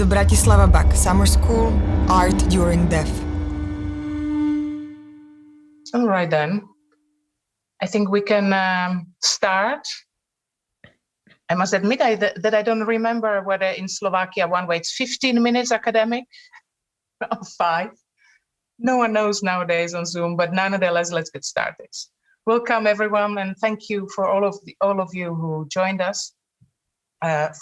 Bratislava BAK Summer School, Art During Death. All right then. I think we can start. I must admit that I don't remember whether in Slovakia one waits 15 minutes academic or 5. No one knows nowadays on Zoom, but nonetheless, let's get started. Welcome everyone, and thank you for all of you who joined us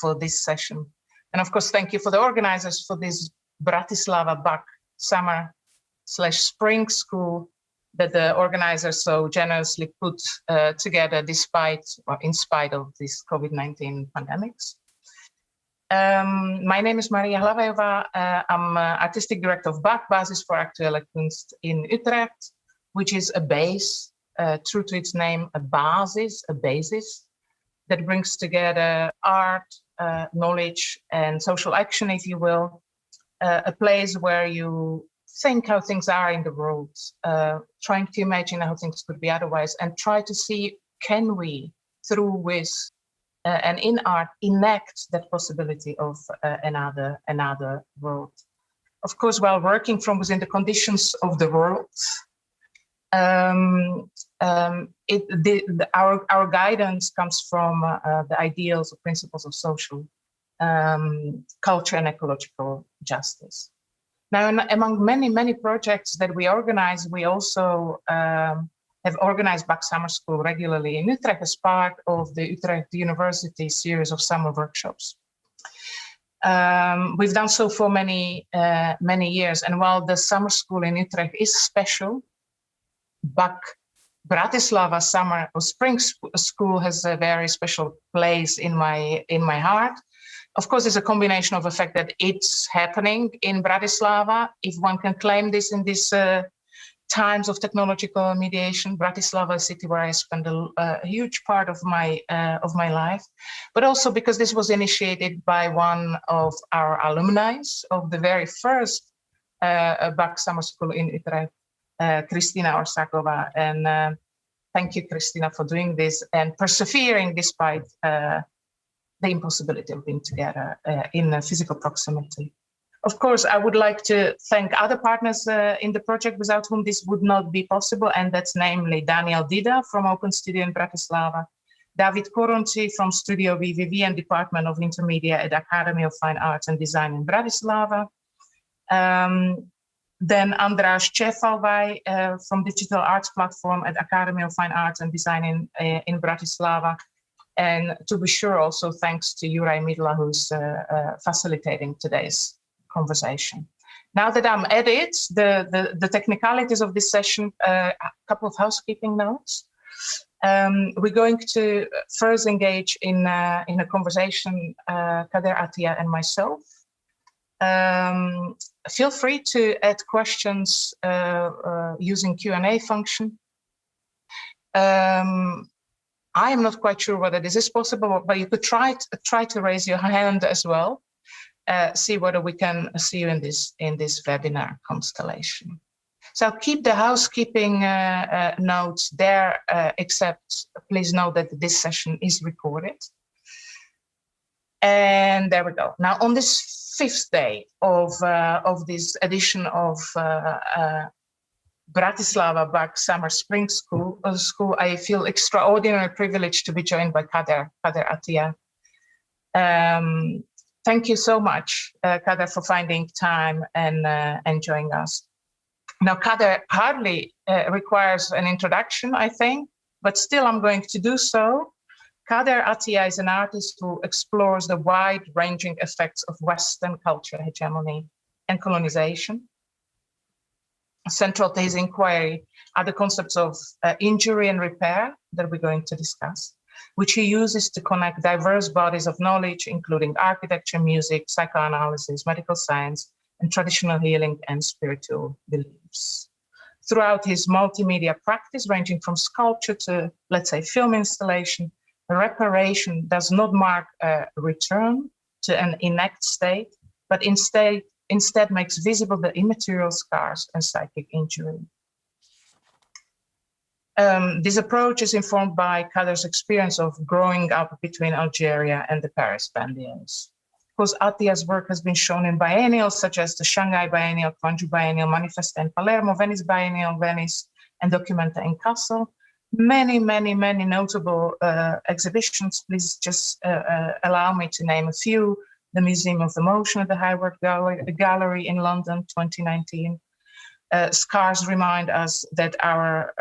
for this session. And of course, thank you for the organizers for this Bratislava BAK Summer/Spring School that the organizers so generously put together in spite of this COVID-19 pandemics. My name is Hlavajova. I'm artistic director of BAK, Basis for Actuele Kunst in Utrecht, which is a base, true to its name, a basis that brings together art, knowledge, and social action, if you will, a place where you think how things are in the world, trying to imagine how things could be otherwise, and try to see, can we, through with and in art, enact that possibility of another world. Of course, while working from within the conditions of the world, our guidance comes from the ideals or principles of social culture and ecological justice. Now, among many projects that we organize, we also have organized BAK Summer School regularly in Utrecht as part of the Utrecht University series of summer workshops. We've done so for many years, and while the summer school in Utrecht is special, BAK Bratislava Summer or Spring School has a very special place in my heart. Of course, it's a combination of the fact that it's happening in Bratislava, if one can claim this in these times of technological mediation. Bratislava, a city where I spend a huge part of my life, but also because this was initiated by one of our alumni of the very first BAK Summer School in Utrecht, Kristina Orsakova. And thank you, Kristina, for doing this and persevering despite the impossibility of being together in physical proximity. Of course, I would like to thank other partners in the project without whom this would not be possible, and that's namely Daniel Dida from Open Studio in Bratislava, David Koronci from Studio VVV and Department of Intermedia at Academy of Fine Arts and Design in Bratislava, then András Cefalvaj from Digital Arts Platform at Academy of Fine Arts and Design in Bratislava. And to be sure, also thanks to Juraj Midla, who's facilitating today's conversation. Now that I'm at it, the technicalities of this session, a couple of housekeeping notes. We're going to first engage in a conversation, Kader Attia and myself. Feel free to add questions using Q&A function. I am not quite sure whether this is possible, but you could try to raise your hand as well. See whether we can see you in this webinar constellation. So I'll keep the housekeeping notes there, except please know that this session is recorded. And there we go. Now on this 5th day of this edition of Bratislava BAK Summer Spring School, I feel extraordinarily privileged to be joined by Kader Attia. Thank you so much, Kader, for finding time and joining us. Now, Kader hardly requires an introduction, I think, but still I'm going to do so. Kader Attia is an artist who explores the wide-ranging effects of Western culture hegemony and colonization. Central to his inquiry are the concepts of injury and repair that we're going to discuss, which he uses to connect diverse bodies of knowledge, including architecture, music, psychoanalysis, medical science, and traditional healing and spiritual beliefs. Throughout his multimedia practice, ranging from sculpture to, let's say, film installation, reparation does not mark a return to an intact state, but instead makes visible the immaterial scars and psychic injury. This approach is informed by Kader's experience of growing up between Algeria and the Paris banlieues. course, Attia's work has been shown in biennials such as the Shanghai Biennial, Gwangju Biennial, Manifesta in Palermo, Venice Biennial, Venice, and Documenta in Kassel. Many notable exhibitions. Please just allow me to name a few. The Museum of the Motion at the Hayward Gallery in London, 2019. Scars remind us that our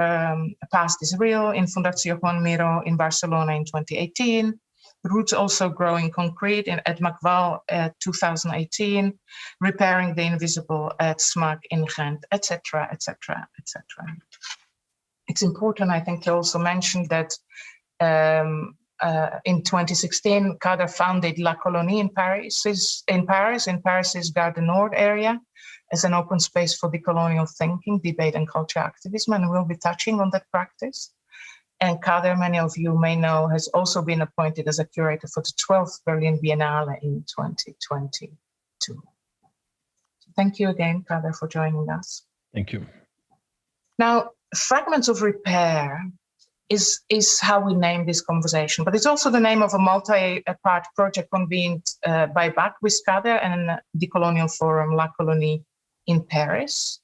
past is real in Fundació Juan Miró in Barcelona in 2018. Roots also growing concrete at Macval 2018. Repairing the Invisible at SMAC in Ghent, etc., etc., etc. It's important, I think, to also mention that in 2016, Kader founded La Colonie in Paris's Gare du Nord area as an open space for decolonial thinking, debate, and culture activism, and we'll be touching on that practice. And Kader, many of you may know, has also been appointed as a curator for the 12th Berlin Biennale in 2022. So thank you again, Kader, for joining us. Thank you. Now, Fragments of Repair is how we name this conversation, but it's also the name of a multi-part project convened by BAK with Kader and the Decolonial Forum La Colonie in Paris.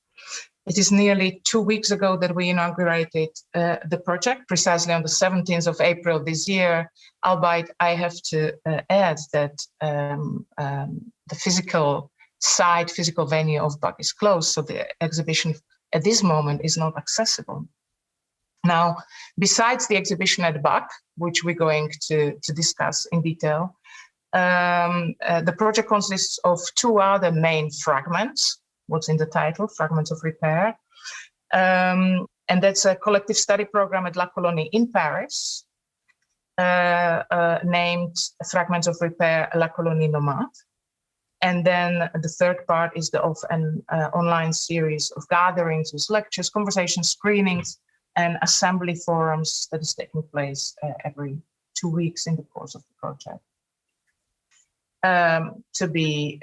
It is nearly 2 weeks ago that we inaugurated the project, precisely on the 17th of April this year, albeit I have to add that the physical venue of BAK is closed, so the exhibition at this moment is not accessible. Now, besides the exhibition at BAK, which we're going to discuss in detail, the project consists of two other main fragments. What's in the title, Fragments of Repair. And that's a collective study program at La Colonie in Paris, named Fragments of Repair, La Colonie Nomade. And then the third part is of an online series of gatherings with lectures, conversations, screenings, and assembly forums that is taking place every 2 weeks in the course of the project. To be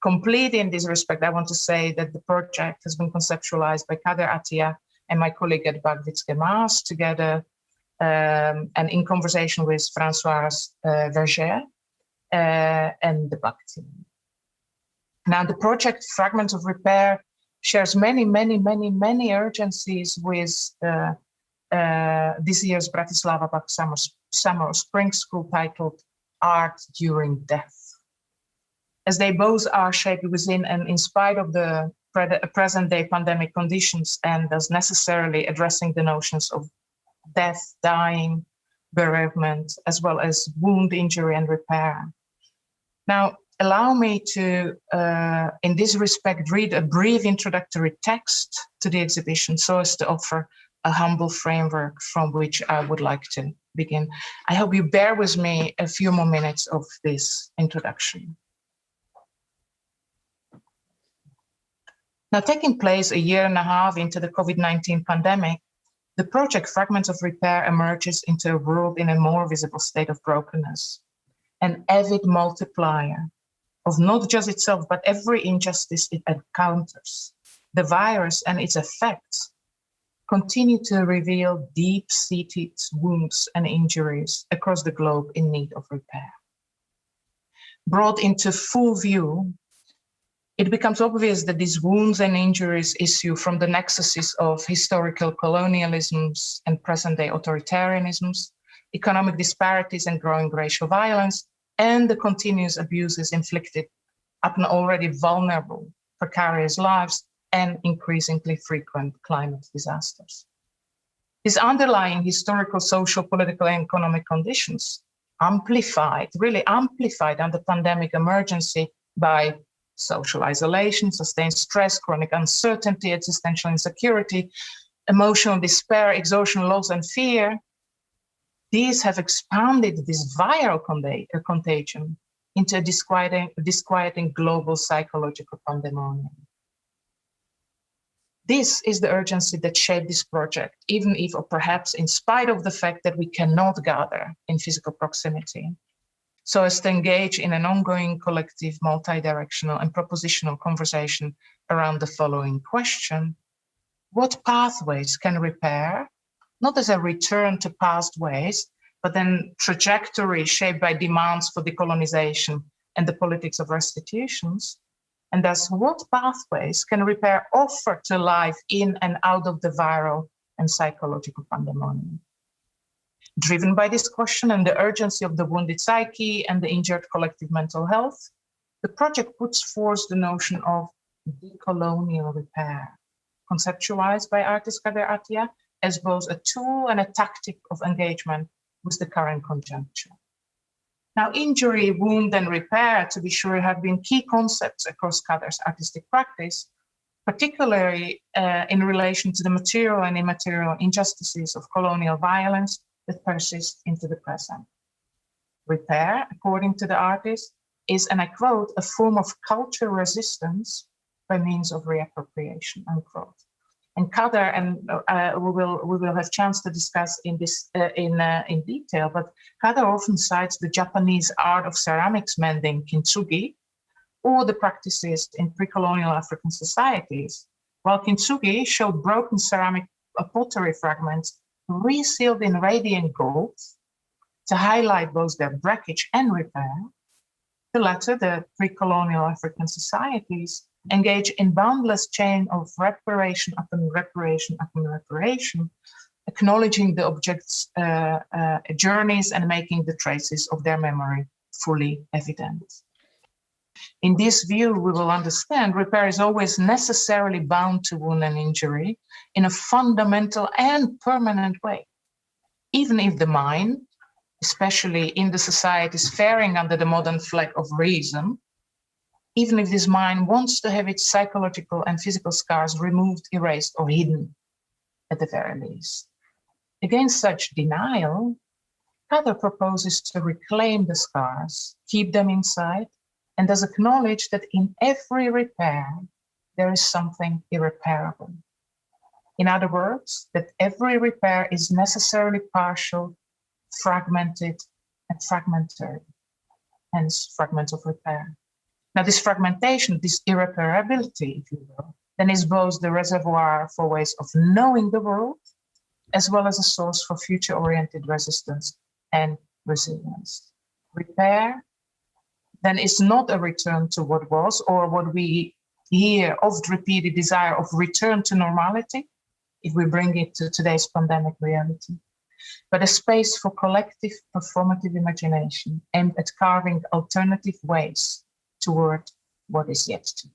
complete in this respect, I want to say that the project has been conceptualized by Kader Attia and my colleague at BAK Witske Maas together, and in conversation with Françoise Verger and the BAK team. Now, the project Fragments of Repair shares many urgencies with this year's Bratislava BAK Summer Spring School titled Art During Death, as they both are shaped within and in spite of the present-day pandemic conditions, and thus necessarily addressing the notions of death, dying, bereavement, as well as wound, injury, and repair. Now, allow me to, in this respect, read a brief introductory text to the exhibition so as to offer a humble framework from which I would like to begin. I hope you bear with me a few more minutes of this introduction. Now, taking place a year and a half into the COVID-19 pandemic, the project Fragments of Repair emerges into a world in a more visible state of brokenness, an avid multiplier of not just itself, but every injustice it encounters. The virus and its effects continue to reveal deep-seated wounds and injuries across the globe in need of repair. Brought into full view, it becomes obvious that these wounds and injuries issue from the nexuses of historical colonialisms and present-day authoritarianisms, economic disparities and growing racial violence, and the continuous abuses inflicted upon already vulnerable, precarious lives and increasingly frequent climate disasters. These underlying historical, social, political, and economic conditions really amplified under pandemic emergency by social isolation, sustained stress, chronic uncertainty, existential insecurity, emotional despair, exhaustion, loss, and fear. These have expanded this viral contagion into a disquieting global psychological pandemonium. This is the urgency that shaped this project, even if, or perhaps in spite of the fact that we cannot gather in physical proximity, so as to engage in an ongoing collective, multi-directional and propositional conversation around the following question: what pathways can repair, not as a return to past ways, but then trajectory shaped by demands for decolonization and the politics of restitutions? And thus, what pathways can repair offer to life in and out of the viral and psychological pandemonium? Driven by this question and the urgency of the wounded psyche and the injured collective mental health, the project puts forth the notion of decolonial repair, conceptualized by artist Kader Attia as both a tool and a tactic of engagement with the current conjuncture. Now, injury, wound, and repair, to be sure, have been key concepts across Kader's artistic practice, particularly in relation to the material and immaterial injustices of colonial violence that persist into the present. Repair, according to the artist, is, and I quote, a form of cultural resistance by means of reappropriation, unquote. And Kader, and we will have chance to discuss in this in detail, but Kader often cites the Japanese art of ceramics mending, kintsugi, or the practices in pre-colonial African societies, while kintsugi showed broken ceramic pottery fragments resealed in radiant gold to highlight both their breakage and repair. The latter, the pre-colonial African societies, engage in boundless chain of reparation upon reparation upon reparation, acknowledging the object's journeys and making the traces of their memory fully evident. In this view, we will understand repair is always necessarily bound to wound and injury in a fundamental and permanent way, even if the mind, especially in the societies faring under the modern flag of reason, even if this mind wants to have its psychological and physical scars removed, erased, or hidden, at the very least. Against such denial, Kader proposes to reclaim the scars, keep them inside, and thus acknowledge that in every repair, there is something irreparable. In other words, that every repair is necessarily partial, fragmented, and fragmentary, hence fragments of repair. Now, this fragmentation, this irreparability, if you will, then is both the reservoir for ways of knowing the world, as well as a source for future-oriented resistance and resilience. Repair, then, is not a return to what was, or what we hear oft-repeated desire of return to normality, if we bring it to today's pandemic reality, but a space for collective performative imagination aimed at carving alternative ways toward what is yet to be.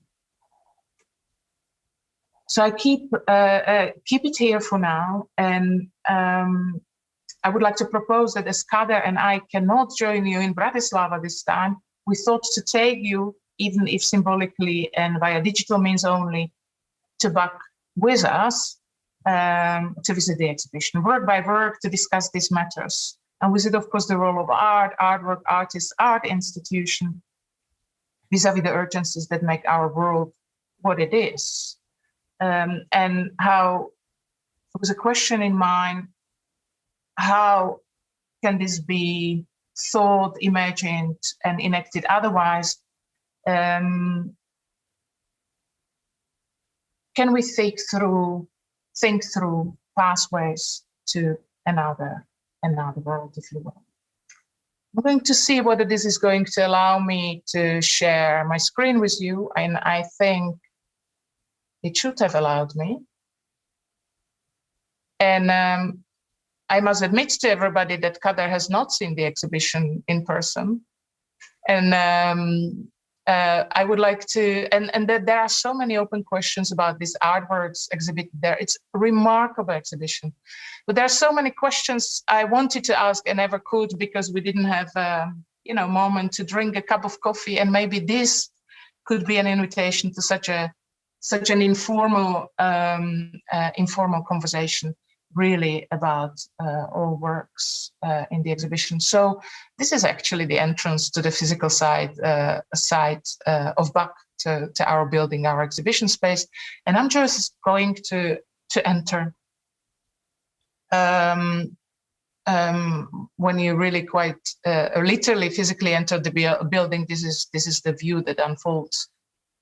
So I keep it here for now, and I would like to propose that as Kader and I cannot join you in Bratislava this time, we thought to take you, even if symbolically and via digital means only, to BAK with us to visit the exhibition, work by work, to discuss these matters. And with it, of course, the role of art, artwork, artists, art institution, vis-a-vis the urgencies that make our world what it is. And how, there was a question in mind, how can this be thought, imagined, and enacted otherwise? Can we think through pathways to another world, if you will? I'm going to see whether this is going to allow me to share my screen with you, and I think it should have allowed me. And I must admit to everybody that Kader has not seen the exhibition in person. And I would like to, and that there are so many open questions about this artworks exhibit there. It's a remarkable exhibition, but there are so many questions I wanted to ask and never could because we didn't have a moment to drink a cup of coffee, and maybe this could be an invitation to such an informal conversation, really about all works in the exhibition. So this is actually the entrance to the physical side of BAK, to our building, our exhibition space. And I'm just going to enter. When you really quite literally physically enter the building, this is the view that unfolds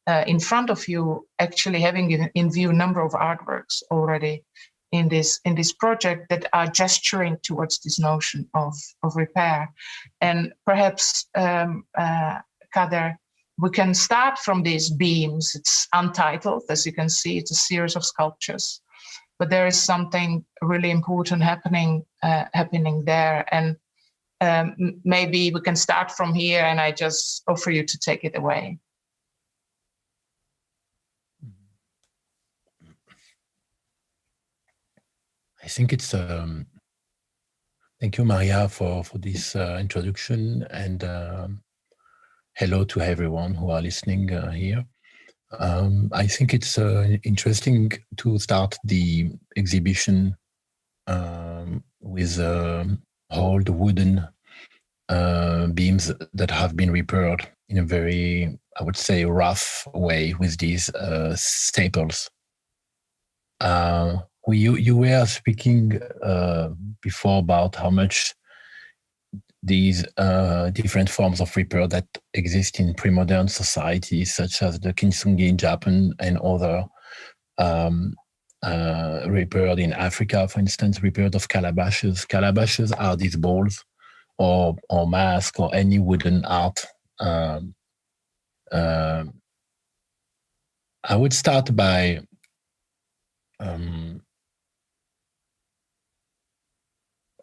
in front of you, actually having in view a number of artworks already in this project that are gesturing towards this notion of repair. And perhaps Kader, we can start from these beams. It's untitled, as you can see, it's a series of sculptures, but there is something really important happening there. And maybe we can start from here, and I just offer you to take it away. I think it's thank you, Maria, for this introduction, and hello to everyone who are listening here. I think it's interesting to start the exhibition with old wooden beams that have been repaired in a very, I would say, rough way with these staples. You were speaking before about how much these different forms of repair that exist in pre-modern societies, such as the kintsugi in Japan and other repaired in Africa, for instance, repaired of calabashes. Calabashes are these bowls or mask or any wooden art. I would start by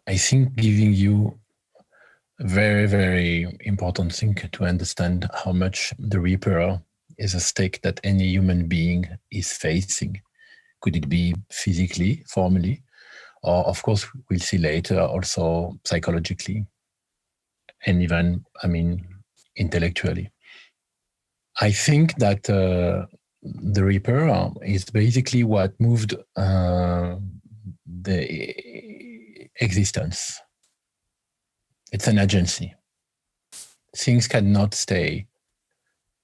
I think giving you a very, very important thing to understand how much the repair is a stake that any human being is facing. Could it be physically, formally, or of course, we'll see later, also psychologically, and even, I mean, intellectually. I think that the repair is basically what moved the existence. It's an agency. Things cannot stay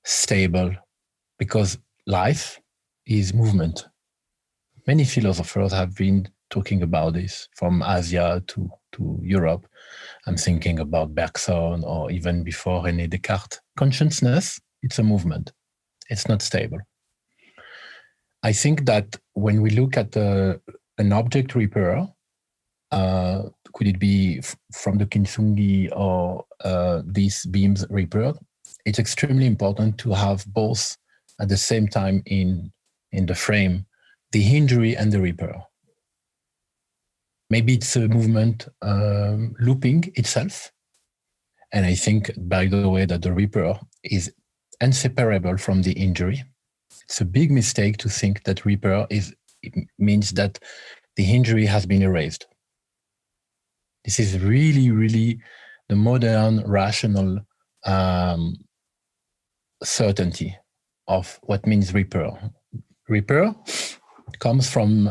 stable because life is movement. Many philosophers have been talking about this, from Asia to Europe. I'm thinking about Bergson, or even before René Descartes. Consciousness, it's a movement. It's not stable. I think that when we look at an object repair, could it be from the kintsugi or these beams repaired? It's extremely important to have both at the same time in the frame, the injury and the repair. Maybe it's a movement looping itself. And I think, by the way, that the repair is inseparable from the injury. It's a big mistake to think that repair means that the injury has been erased. This is really, really the modern rational certainty of what means repair. Repair comes from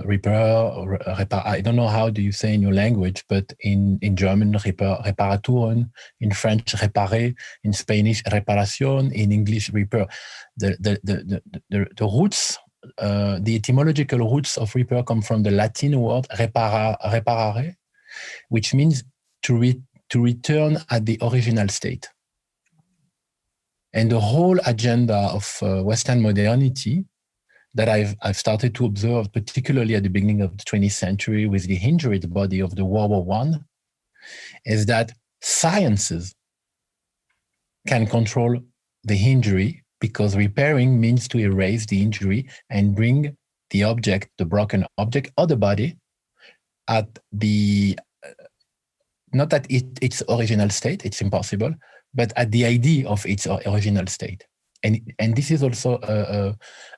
repair, I don't know how do you say in your language, but in German, Reparaturen, in French, réparer, in Spanish, reparación, in English, repair. The roots, the etymological roots of repair come from the Latin word reparare, which means to return at the original state. And the whole agenda of Western modernity that I've started to observe, particularly at the beginning of the 20th century with the injured body of the World War I, is that sciences can control the injury because repairing means to erase the injury and bring the object, the broken object or the body at the, not at its original state, it's impossible, but at the idea of its original state. And this is also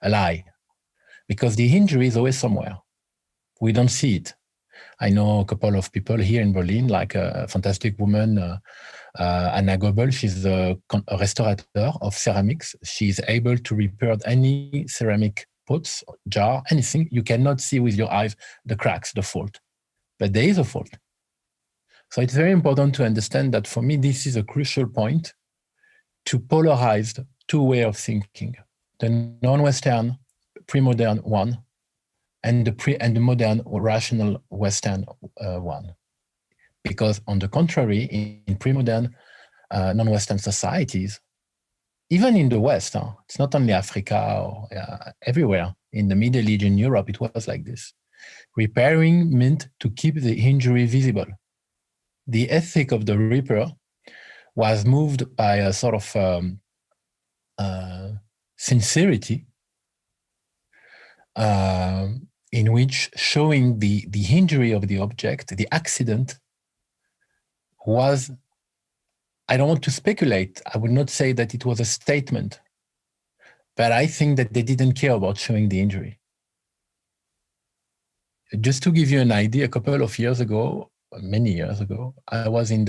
a lie, because the injury is always somewhere. We don't see it. I know a couple of people here in Berlin, like a fantastic woman, Anna Goebel. She's a restaurateur of ceramics. She's able to repair any ceramic pots, jar, anything. You cannot see with your eyes the cracks, the fault, but there is a fault. So it's very important to understand that for me, this is a crucial point to polarize two ways of thinking, the non-Western, pre-modern one, and the modern rational Western one. Because on the contrary, in pre-modern non-Western societies, even in the West, it's not only Africa or everywhere, in the Middle East, in Europe, it was like this. Repairing meant to keep the injury visible. The ethic of the repair was moved by a sort of sincerity in which showing the injury of the object, the accident, was, I don't want to speculate, I would not say that it was a statement, but I think that they didn't care about showing the injury. Just to give you an idea, a couple of years ago, many years ago, I was in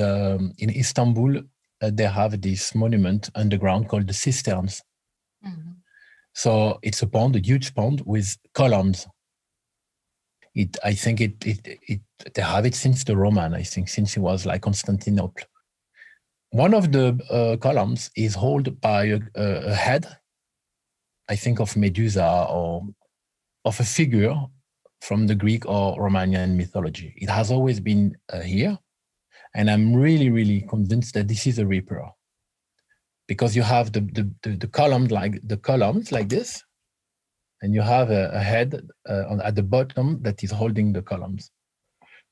Istanbul. They have this monument underground called the Cisterns. Mm-hmm. So it's a pond, a huge pond with columns. I think they have it since the Roman, I think, since it was like Constantinople. One of the columns is held by a head, I think of Medusa or of a figure from the Greek or Romanian mythology. It has always been here. And I'm really, really convinced that this is a reaper. Because you have the columns like this, and you have a head at the bottom that is holding the columns.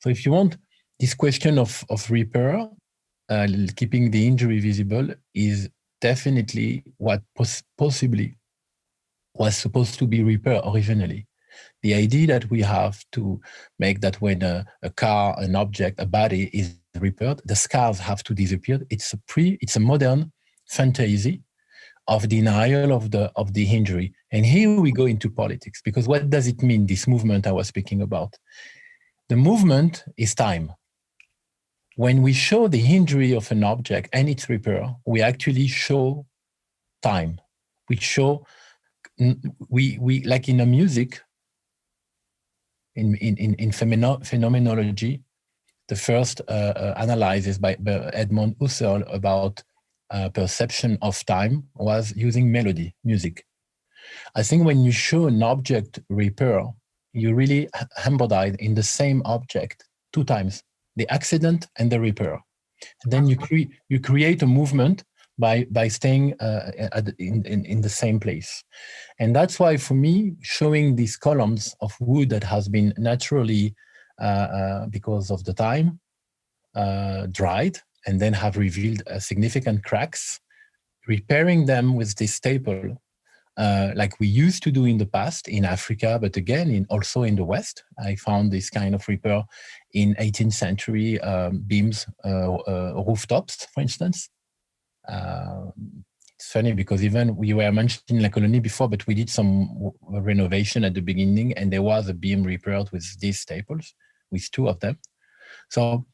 So if you want, this question of repair, keeping the injury visible, is definitely what possibly was supposed to be repair originally. The idea that we have to make that when a car, an object, a body is repaired, the scars have to disappear. It's a modern fantasy of denial of the injury. And here we go into politics, because what does it mean, this movement I was speaking about? The movement is time. When we show the injury of an object and its repair, we actually show time. We show, we like in a music, in phenomenology, the first analysis by Edmund Husserl about perception of time was using melody, music. I think when you show an object repair, you really embody in the same object two times, the accident and the repair. And then you create a movement by staying in the same place. And that's why, for me, showing these columns of wood that has been naturally, because of the time, dried, and then have revealed significant cracks, repairing them with this staple, like we used to do in the past in Africa, but again, also in the West. I found this kind of repair in 18th century beams, rooftops, for instance. It's funny because even we were mentioning La Colonie before, but we did some renovation at the beginning, and there was a beam repaired with these staples, with two of them. So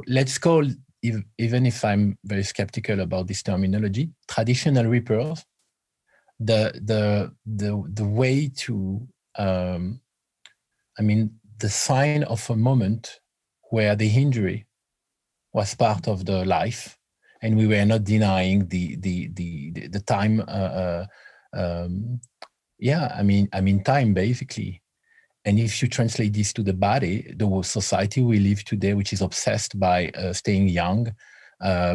let's call, even if I'm very skeptical about this terminology, traditional repairs, the way to, the sign of a moment where the injury was part of the life, and we were not denying the time. Time basically. And if you translate this to the body, the society we live today, which is obsessed by staying young,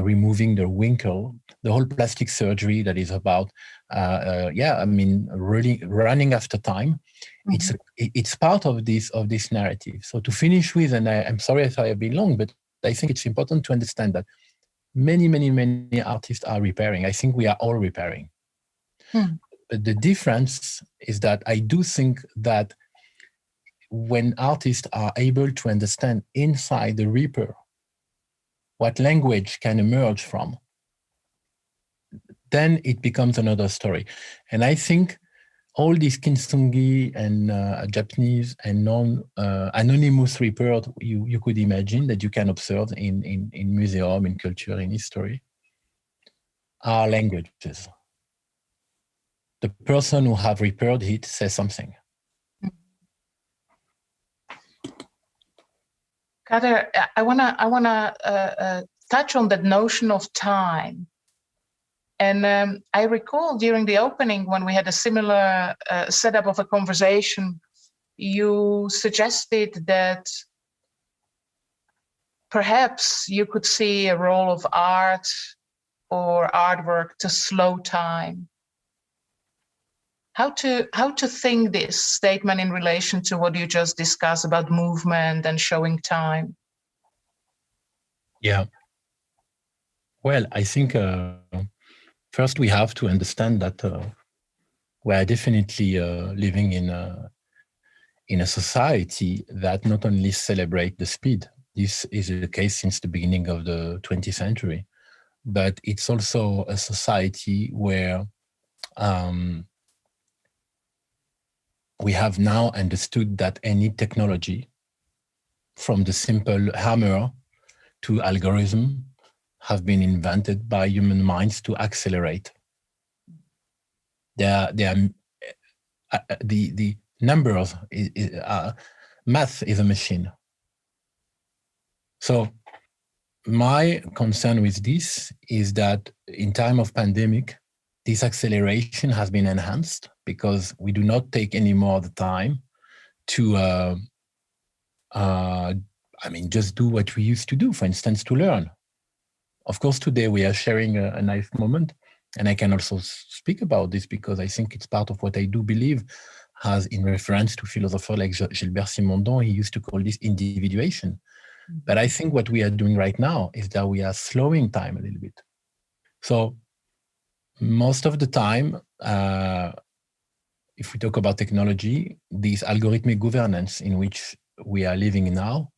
removing the wrinkle, the whole plastic surgery that is about, really running after time. Mm-hmm. It's part of this narrative. So to finish with, and I'm sorry if I have been long, but I think it's important to understand that many artists are repairing. I think we are all repairing. But the difference is that I do think that when artists are able to understand inside the reaper what language can emerge from, then it becomes another story. And I think all these kintsugi and Japanese and anonymous repair you could imagine that you can observe in museum, in culture, in history, are languages. The person who have repaired it says something. Kader, I wanna touch on that notion of time. And I recall during the opening, when we had a similar setup of a conversation, you suggested that perhaps you could see a role of art or artwork to slow time. How to think this statement in relation to what you just discussed about movement and showing time? Yeah. Well, I think first we have to understand that we are definitely living in a society that not only celebrate the speed. This is the case since the beginning of the 20th century, but it's also a society where we have now understood that any technology, from the simple hammer to algorithm, have been invented by human minds to accelerate. The numbers, math is a machine. So my concern with this is that in time of pandemic, this acceleration has been enhanced because we do not take anymore the time to, just do what we used to do, for instance, to learn. Of course, today we are sharing a nice moment, and I can also speak about this because I think it's part of what I do believe, has in reference to philosopher like Gilbert Simondon, he used to call this individuation. But I think what we are doing right now is that we are slowing time a little bit. So most of the time, if we talk about technology, this algorithmic governance in which we are living now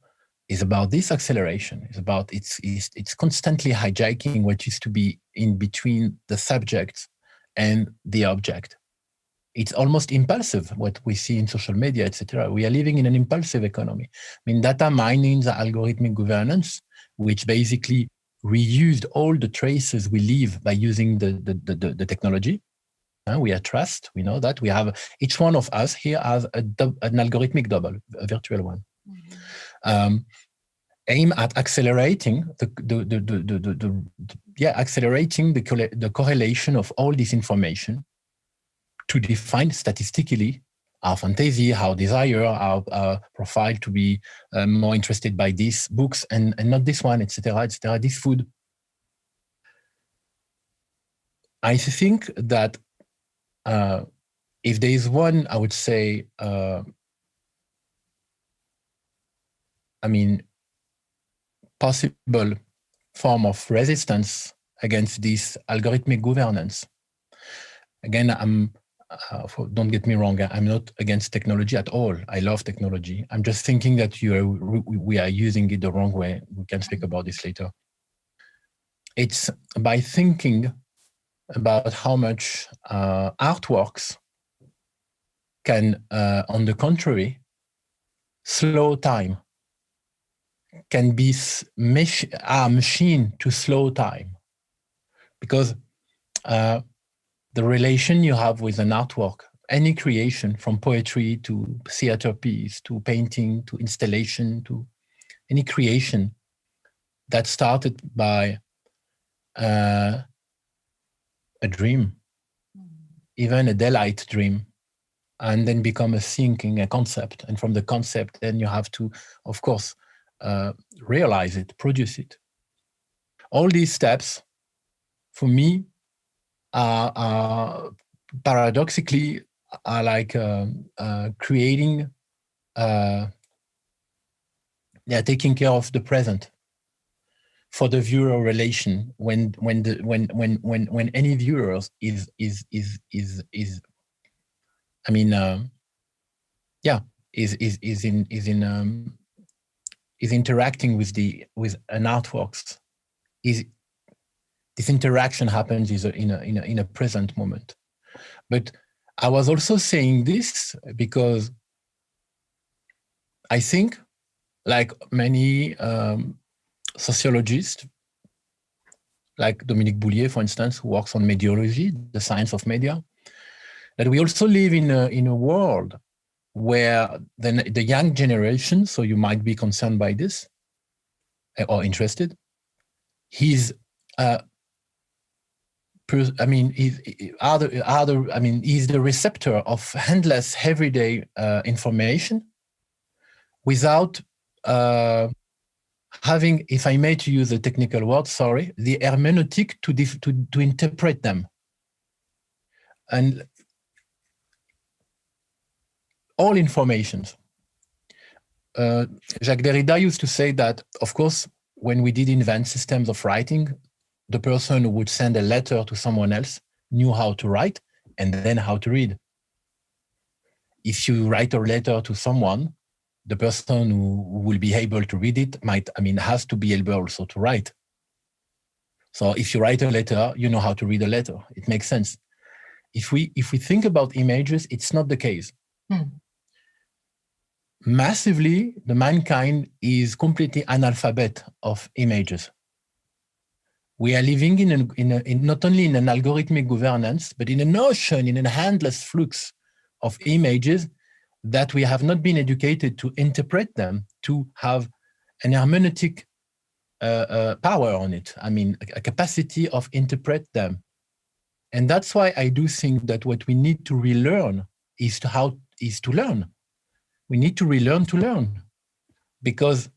is about this acceleration. It's about it's constantly hijacking what used to be in between the subject and the object. It's almost impulsive, what we see in social media, etc. We are living in an impulsive economy. I mean, data mining, the algorithmic governance, which basically reused all the traces we leave by using the technology. We are trust, we know that. We have, each one of us here has an algorithmic double, a virtual one. Aim at accelerating accelerating the correlation of all this information to define statistically our fantasy, our desire, our profile to be more interested by these books and not this one, etc., etc., this food. I think that if there is one, I would say, possible form of resistance against this algorithmic governance. Again, don't get me wrong, I'm not against technology at all. I love technology. I'm just thinking that we are using it the wrong way. We can speak about this later. It's by thinking about how much artworks can, on the contrary, slow time, can be a machine to slow time. Because the relation you have with an artwork, any creation, from poetry to theater piece, to painting, to installation, to any creation that started by a dream, even a daylight dream, and then become a thinking, a concept. And from the concept, then you have to, of course, realize it, produce it. All these steps, for me, are paradoxically are like creating, taking care of the present for the viewer relation. When any viewers is interacting with an artworks, this interaction happens in a present moment. But I was also saying this because I think, like many sociologists, like Dominique Boulier, for instance, who works on mediology, the science of media, that we also live in a world where the young generation, so you might be concerned by this or interested, he's he's the receptor of endless everyday information without having, if I may to use a technical word, sorry, the hermeneutic to interpret them. And all informations. Jacques Derrida used to say that, of course, when we did invent systems of writing, the person who would send a letter to someone else knew how to write and then how to read. If you write a letter to someone, the person who will be able to read it has to be able also to write. So if you write a letter, you know how to read a letter. It makes sense. If we think about images, it's not the case. Massively, the mankind is completely analphabet of images. We are living in not only in an algorithmic governance, but in an ocean, in an endless flux of images that we have not been educated to interpret them, to have an hermeneutic power on it. I mean, a capacity of interpret them. And that's why I do think that what we need to relearn is to learn. We need to relearn to learn, because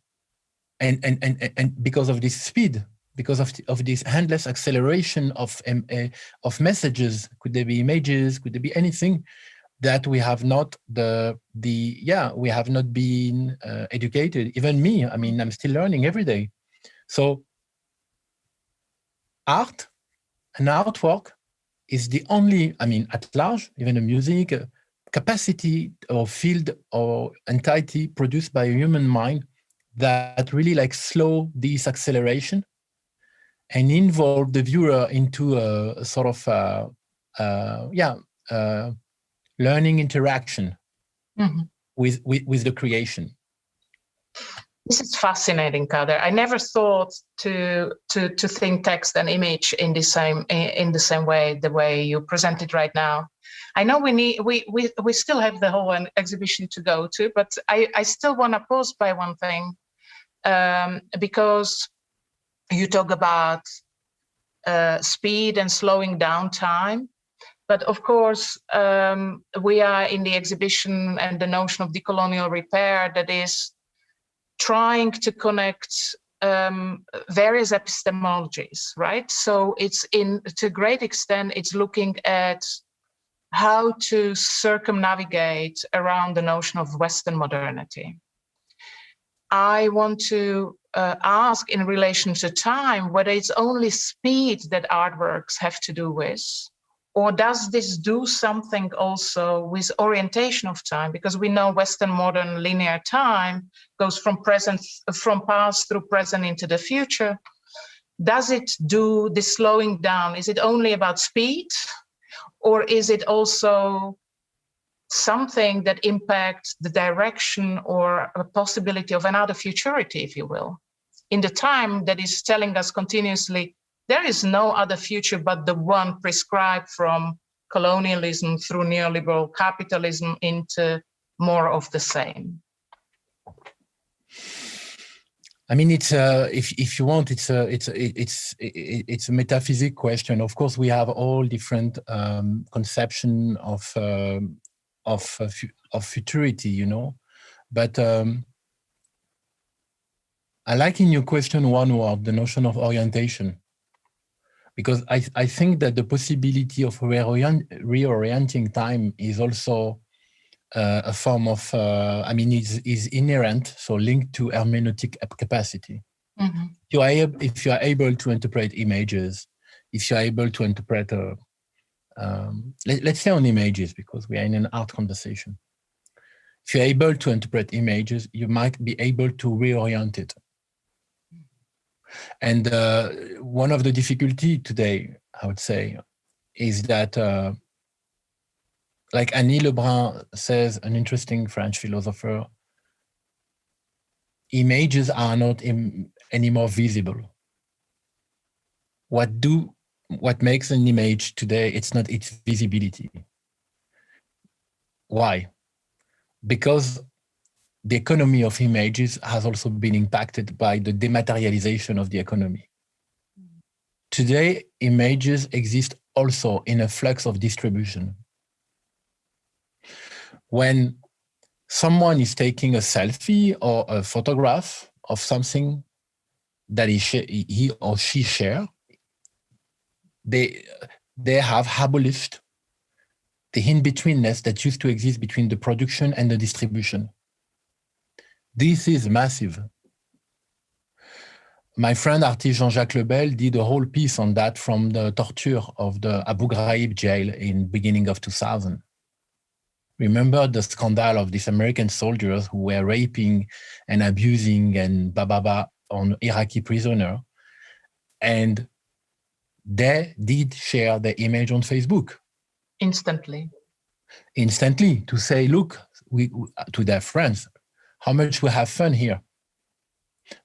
because of this speed, because of this endless acceleration of messages. Could there be images? Could there be anything that we have not we have not been educated? Even me, I mean, I'm still learning every day. So art and artwork is the only, I mean, at large, even the music, capacity or field or entity produced by a human mind that really like slow this acceleration and involve the viewer into a sort of learning interaction with the creation. This is fascinating, Kader. I never thought to think text and image in the same way, the way you present it right now. I know we still have the whole exhibition to go to, but I still want to pause by one thing, because you talk about speed and slowing down time. But of course, we are in the exhibition and the notion of decolonial repair that is trying to connect various epistemologies, right? So it's to a great extent, it's looking at how to circumnavigate around the notion of Western modernity. I want to ask in relation to time, whether it's only speed that artworks have to do with, or does this do something also with orientation of time? Because we know Western modern linear time goes from past through present into the future. Does it do the slowing down? Is it only about speed? Or is it also something that impacts the direction or a possibility of another futurity, if you will, in the time that is telling us continuously, there is no other future but the one prescribed from colonialism through neoliberal capitalism into more of the same? I mean, it's if you want, it's a metaphysic question. Of course, we have all different conception of futurity, you know. But I like in your question one word, the notion of orientation, because I think that the possibility of reorienting time is also a form of, I mean, is inherent, so linked to hermeneutic capacity. If you are able to interpret images, if you are able to interpret, let's say on images, because we are in an art conversation. If you're able to interpret images, you might be able to reorient it. And one of the difficulty today, I would say, is that like Annie Lebrun says, an interesting French philosopher, images are not anymore visible. What makes an image today, it's not its visibility. Why? Because the economy of images has also been impacted by the dematerialization of the economy. Today, images exist also in a flux of distribution. When someone is taking a selfie or a photograph of something that he or she share, they have abolished the in-betweenness that used to exist between the production and the distribution. This is massive. My friend artist Jean-Jacques Lebel did a whole piece on that from the torture of the Abu Ghraib jail in beginning of 2000. Remember the scandal of these American soldiers who were raping and abusing and on Iraqi prisoner, and they did share the image on Facebook. Instantly to say, look, to their friends, how much we have fun here.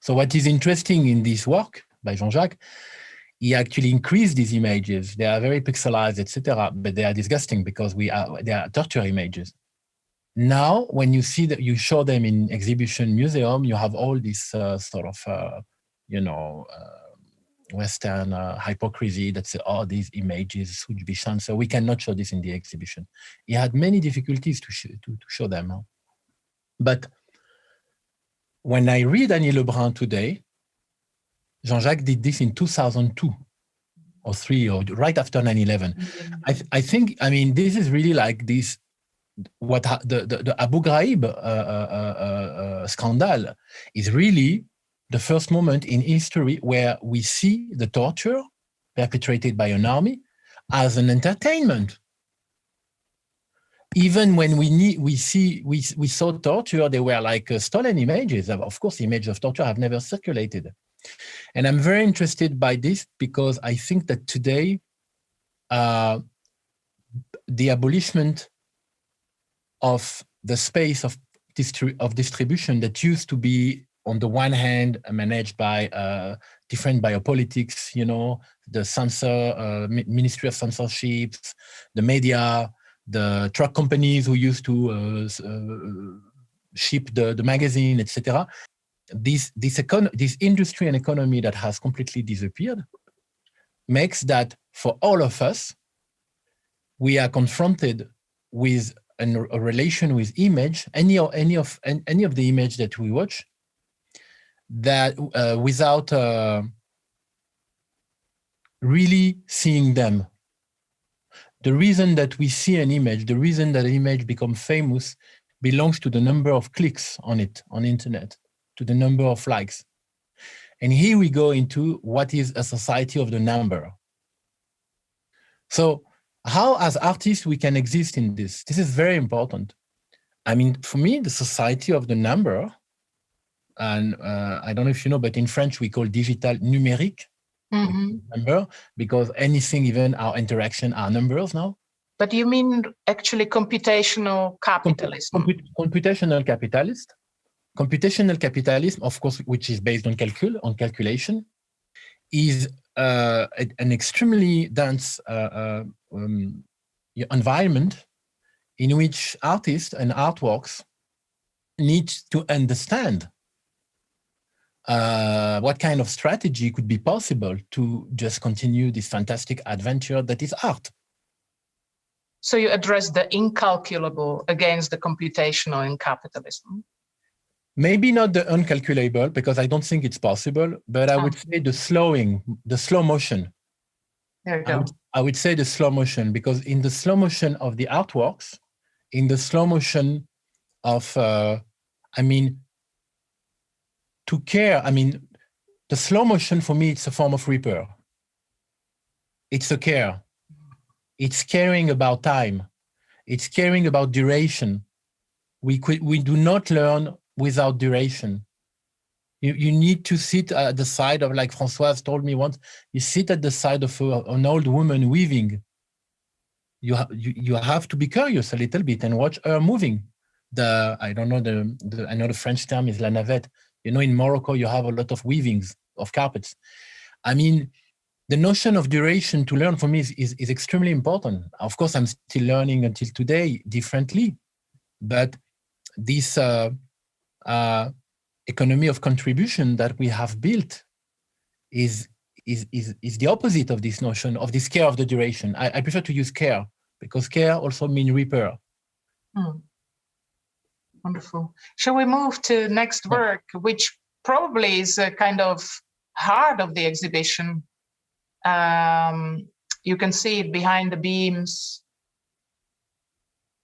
So what is interesting in this work by Jean-Jacques, he actually increased these images. They are very pixelized, etc., but they are disgusting because they are torture images. Now, when you see that, you show them in exhibition museum, you have all this sort of, Western hypocrisy that say, oh, these images should be shown, so we cannot show this in the exhibition. He had many difficulties to show them. But when I read Annie Lebrun today, Jean-Jacques did this in 2002 or 3, or right after 9/11. I think, I mean, this is really like this, what the Abu Ghraib scandal is really the first moment in history where we see the torture perpetrated by an army as an entertainment. Even when we saw torture, they were like stolen images. Of course, images of torture have never circulated. And I'm very interested by this because I think that today, the abolishment of the space of distribution that used to be, on the one hand, managed by different biopolitics, the censor, Ministry of Censorship, the media, the truck companies who used to ship the magazine, etc. This industry and economy that has completely disappeared makes that for all of us, we are confronted with a relation with image, any of the image that we watch, that without really seeing them. The reason that we see an image, the reason that an image becomes famous, belongs to the number of clicks on it, on the internet, to the number of likes. And here we go into what is a society of the number. So how, as artists, we can exist in this? This is very important. I mean, for me, the society of the number, and I don't know if you know, but in French, we call digital numérique, number, because anything, even our interaction, are numbers now. But you mean actually computational capitalism? Computational capitalist. Computational capitalism, of course, which is based on calculation, is an extremely dense environment in which artists and artworks need to understand what kind of strategy could be possible to just continue this fantastic adventure that is art. So you address the incalculable against the computational in capitalism? Maybe not the uncalculable, because I don't think it's possible, but I would say the slow motion. There you go. I would say the slow motion, because in the slow motion of the artworks, in the slow motion of, to care, the slow motion for me, it's a form of repair. It's a care. It's caring about time. It's caring about duration. We do not learn without duration. You need to sit at the side of, like Françoise told me once, you sit at the side of an old woman weaving. You have to be curious a little bit and watch her moving. I know the French term is la navette. In Morocco, you have a lot of weavings of carpets. The notion of duration to learn for me is extremely important. Of course, I'm still learning until today differently, but this economy of contribution that we have built is the opposite of this notion of this care of the duration. I prefer to use care, because care also means repair. Wonderful. Shall we move to next work, which probably is a kind of heart of the exhibition? You can see it behind the beams,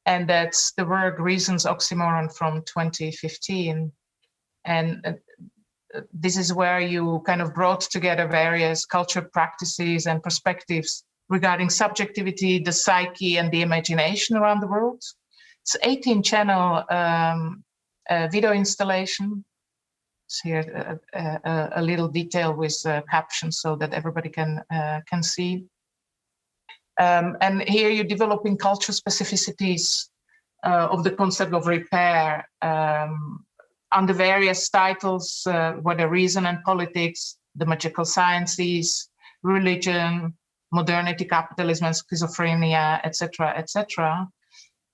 and that's the work Reason's Oxymoron from 2015. And this is where you kind of brought together various cultural practices and perspectives regarding subjectivity, the psyche, and the imagination around the world. It's 18-channel video installation. It's here a little detail with captions so that everybody can see. And here you're developing cultural specificities of the concept of repair under various titles, whether reason and politics, the magical sciences, religion, modernity, capitalism, and schizophrenia, etc., etc.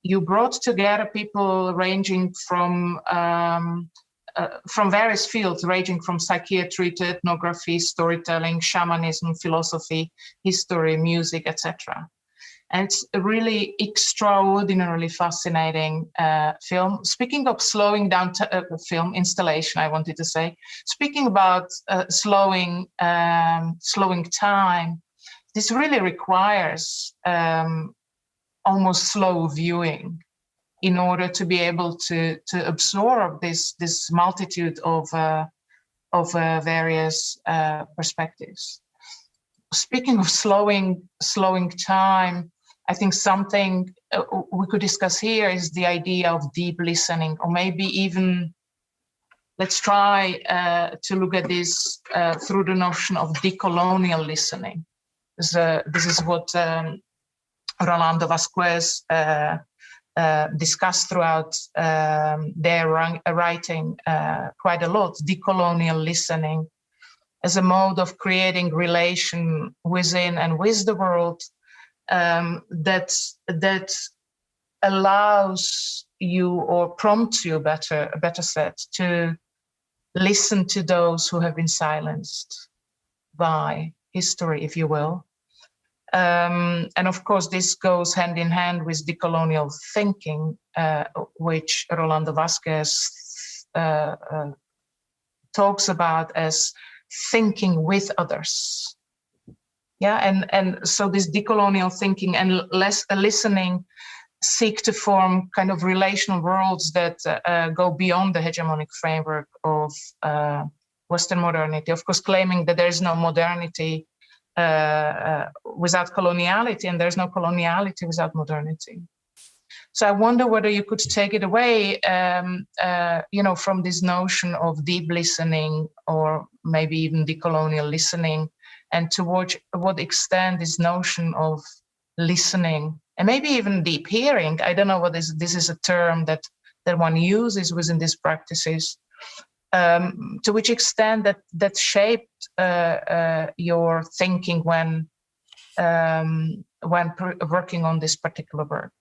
You brought together people ranging from various fields, ranging from psychiatry to ethnography, storytelling, shamanism, philosophy, history, music, etc. And it's a really extraordinarily fascinating film. Speaking of slowing down film installation, I wanted to say, speaking about slowing time, this really requires almost slow viewing in order to be able to absorb this multitude of various perspectives. Speaking of slowing time, I think something we could discuss here is the idea of deep listening, or maybe even let's try to look at this through the notion of decolonial listening. This is what Rolando Vasquez discussed throughout their writing quite a lot, decolonial listening as a mode of creating relation within and with the world that allows you or prompts you, better said, to listen to those who have been silenced by history, if you will. And of course, this goes hand in hand with decolonial thinking, which Rolando Vasquez talks about as thinking with others. Yeah, and so this decolonial thinking and listening seek to form kind of relational worlds that go beyond the hegemonic framework of Western modernity. Of course, claiming that there is no modernity without coloniality, and there's no coloniality without modernity. So I wonder whether you could take it away, from this notion of deep listening, or maybe even decolonial listening, and to what extent this notion of listening, and maybe even deep hearing, I don't know what this is a term that one uses within these practices, to which extent that shaped your thinking when working on this particular work.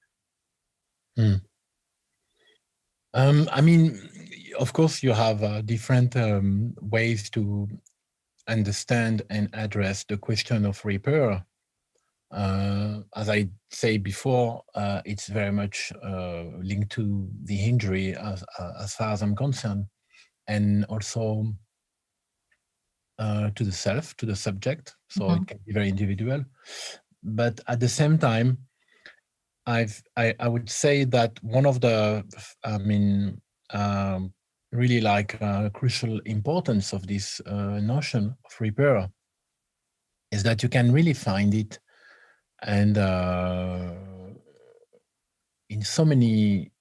I mean, of course, you have different ways to understand and address the question of repair. As I say before, it's very much linked to the injury as far as I'm concerned, and also to the self, to the subject. So it can be very individual. But at the same time, I would say that one of the, really crucial importance of this notion of repair is that you can really find it and in so many,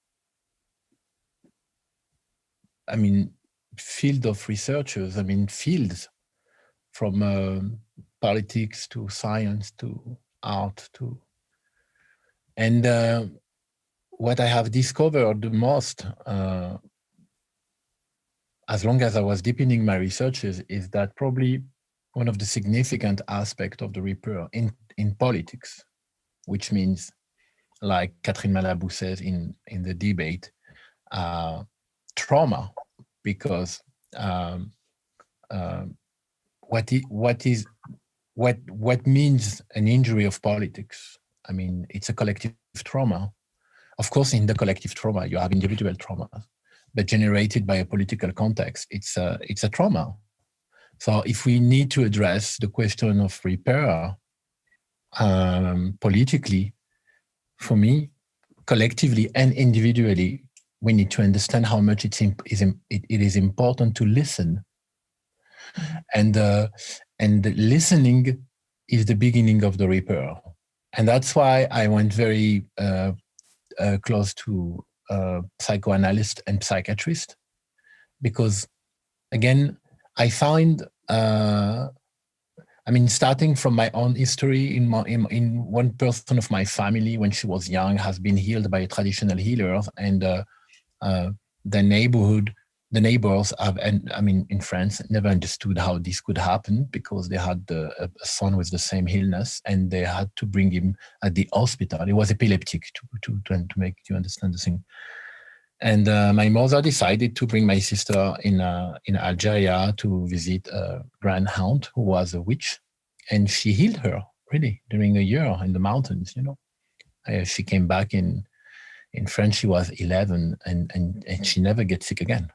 field of researchers, fields from politics to science to art to, and what I have discovered the most, as long as I was deepening my researches, is that probably one of the significant aspects of the repair in politics, which means, like Catherine Malabou says in the debate, trauma, because what means an injury of politics? It's a collective trauma. Of course, in the collective trauma, you have individual traumas, but generated by a political context, it's a trauma. So if we need to address the question of repair politically, for me, collectively and individually, we need to understand how much it is important to listen And listening is the beginning of the repair. And that's why I went very close to psychoanalyst and psychiatrist, because again, I find, starting from my own history, in one person of my family, when she was young, has been healed by a traditional healer, and the neighbors have, in France, never understood how this could happen, because they had a son with the same illness, and they had to bring him at the hospital. He was epileptic, to make you understand the thing. And my mother decided to bring my sister in Algeria to visit a grand aunt who was a witch, and she healed her really during a year in the mountains. She came back in France. She was 11, and she never gets sick again.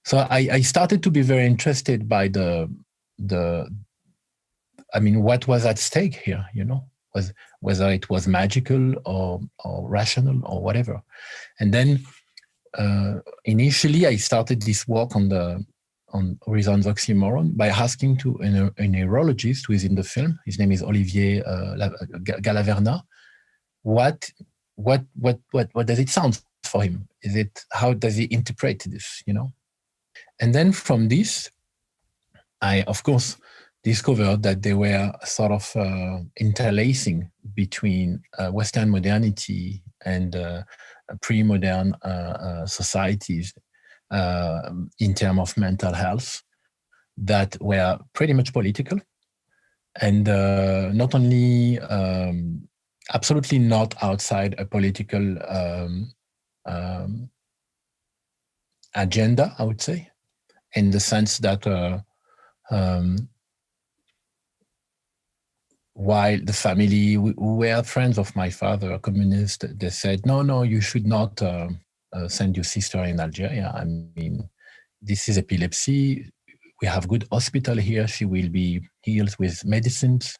So I started to be very interested by what was at stake here, whether it was magical or rational or whatever. And then initially I started this work on Horizons Oxymoron by asking to a neurologist who is in the film. His name is Olivier Galaverna. What does it sound for him? How does he interpret this, And then from this, I, of course, discovered that they were sort of interlacing between Western modernity and pre-modern societies in terms of mental health that were pretty much political, and not only absolutely not outside a political agenda, I would say, in the sense that while the family who were friends of my father, communist, they said, no, you should not send your sister in Algeria. This is epilepsy. We have good hospital here. She will be healed with medicines.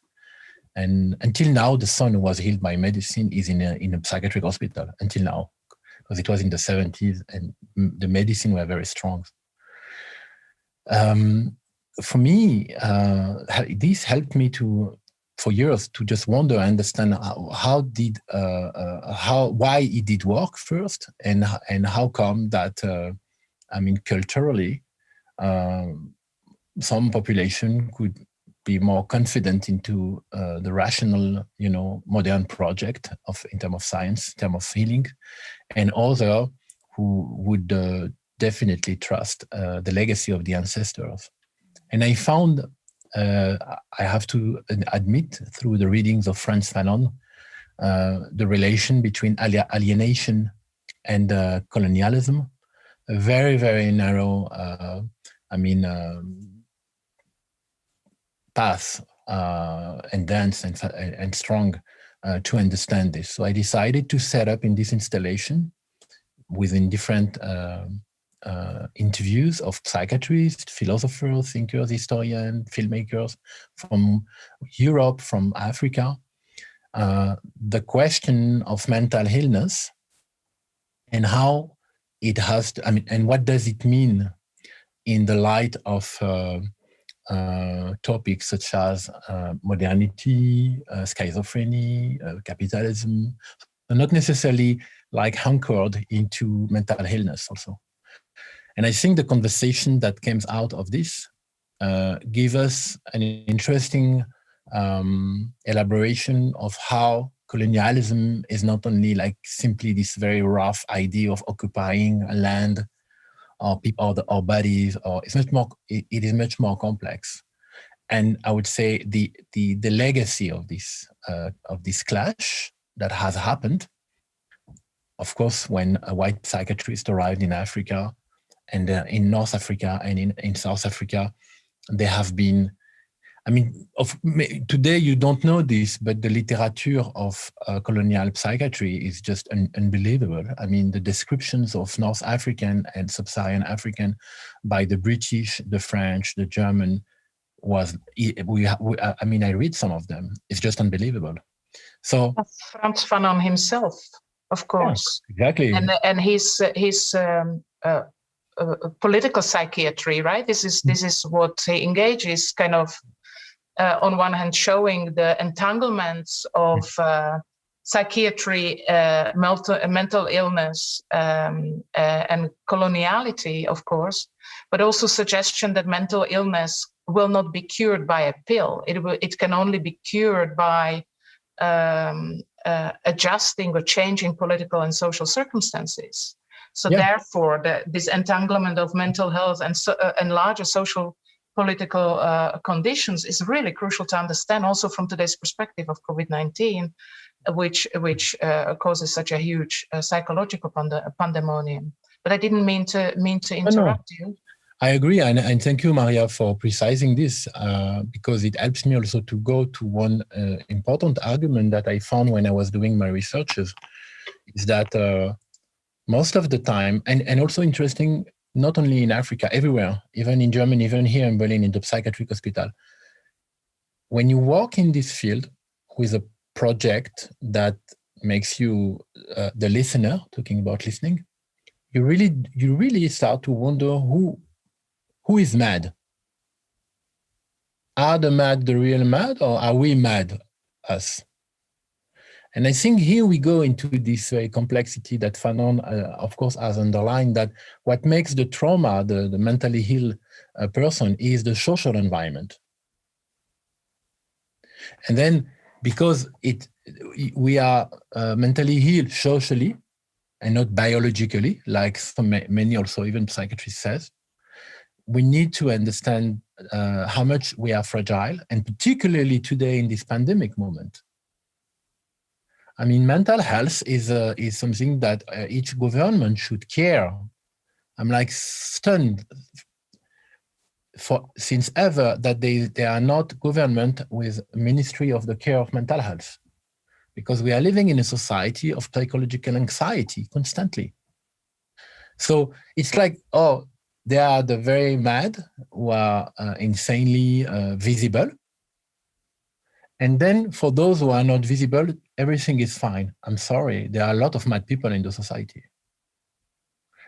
And until now, the son who was healed by medicine is in a psychiatric hospital until now, because it was in the 70s and the medicine were very strong. For me, this helped me for years to just wonder, understand why it did work first, and how come that culturally some population could be more confident into the rational, modern project in terms of science, in terms of healing, and other who would definitely trust the legacy of the ancestors. And I found, I have to admit, through the readings of Frantz Fanon, the relation between alienation and colonialism, a very, very narrow, path and dense and strong to understand this. So I decided to set up in this installation within different interviews of psychiatrists, philosophers, thinkers, historians, filmmakers from Europe, from Africa, the question of mental illness and how it has to, and what does it mean in the light of topics such as modernity, schizophrenia, capitalism, not necessarily like anchored into mental illness also. And I think the conversation that came out of this gave us an interesting elaboration of how colonialism is not only like simply this very rough idea of occupying a land or people or bodies, or it's much more. It is much more complex. And I would say the legacy of this clash that has happened, of course, when a white psychiatrist arrived in Africa, and in North Africa and in South Africa, there have been, today you don't know this, but the literature of colonial psychiatry is just unbelievable. The descriptions of North African and Sub-Saharan African by the British, the French, the German I read some of them. It's just unbelievable. So Frantz Fanon himself, of course. Yeah, exactly. And his political psychiatry, right? This is what he engages, kind of on one hand showing the entanglements of psychiatry, mental illness, and coloniality, of course, but also suggestion that mental illness will not be cured by a pill. It can only be cured by adjusting or changing political and social circumstances. So therefore, this entanglement of mental health and larger social political conditions is really crucial to understand, also from today's perspective of COVID-19, which causes such a huge psychological pandemonium. But I didn't mean to interrupt you. I agree, and thank you, Maria, for precising this, because it helps me also to go to one important argument that I found when I was doing my researches, is that most of the time, and also interesting, not only in Africa, everywhere, even in Germany, even here in Berlin, in the psychiatric hospital, when you work in this field with a project that makes you the listener, talking about listening, you really start to wonder who is mad? Are the mad the real mad, or are we mad, us? And I think here we go into this very complexity that Fanon, of course, has underlined, that what makes the trauma, the mentally ill person, is the social environment. And then because we are mentally ill socially and not biologically, like many also even psychiatrists says, we need to understand how much we are fragile, and particularly today in this pandemic moment. I mean, mental health is something that each government should care. I'm like stunned since ever that they are not government with Ministry of the Care of Mental Health, because we are living in a society of psychological anxiety constantly. So it's like, oh, they are the very mad who are insanely visible. And then for those who are not visible, everything is fine. I'm sorry, there are a lot of mad people in the society.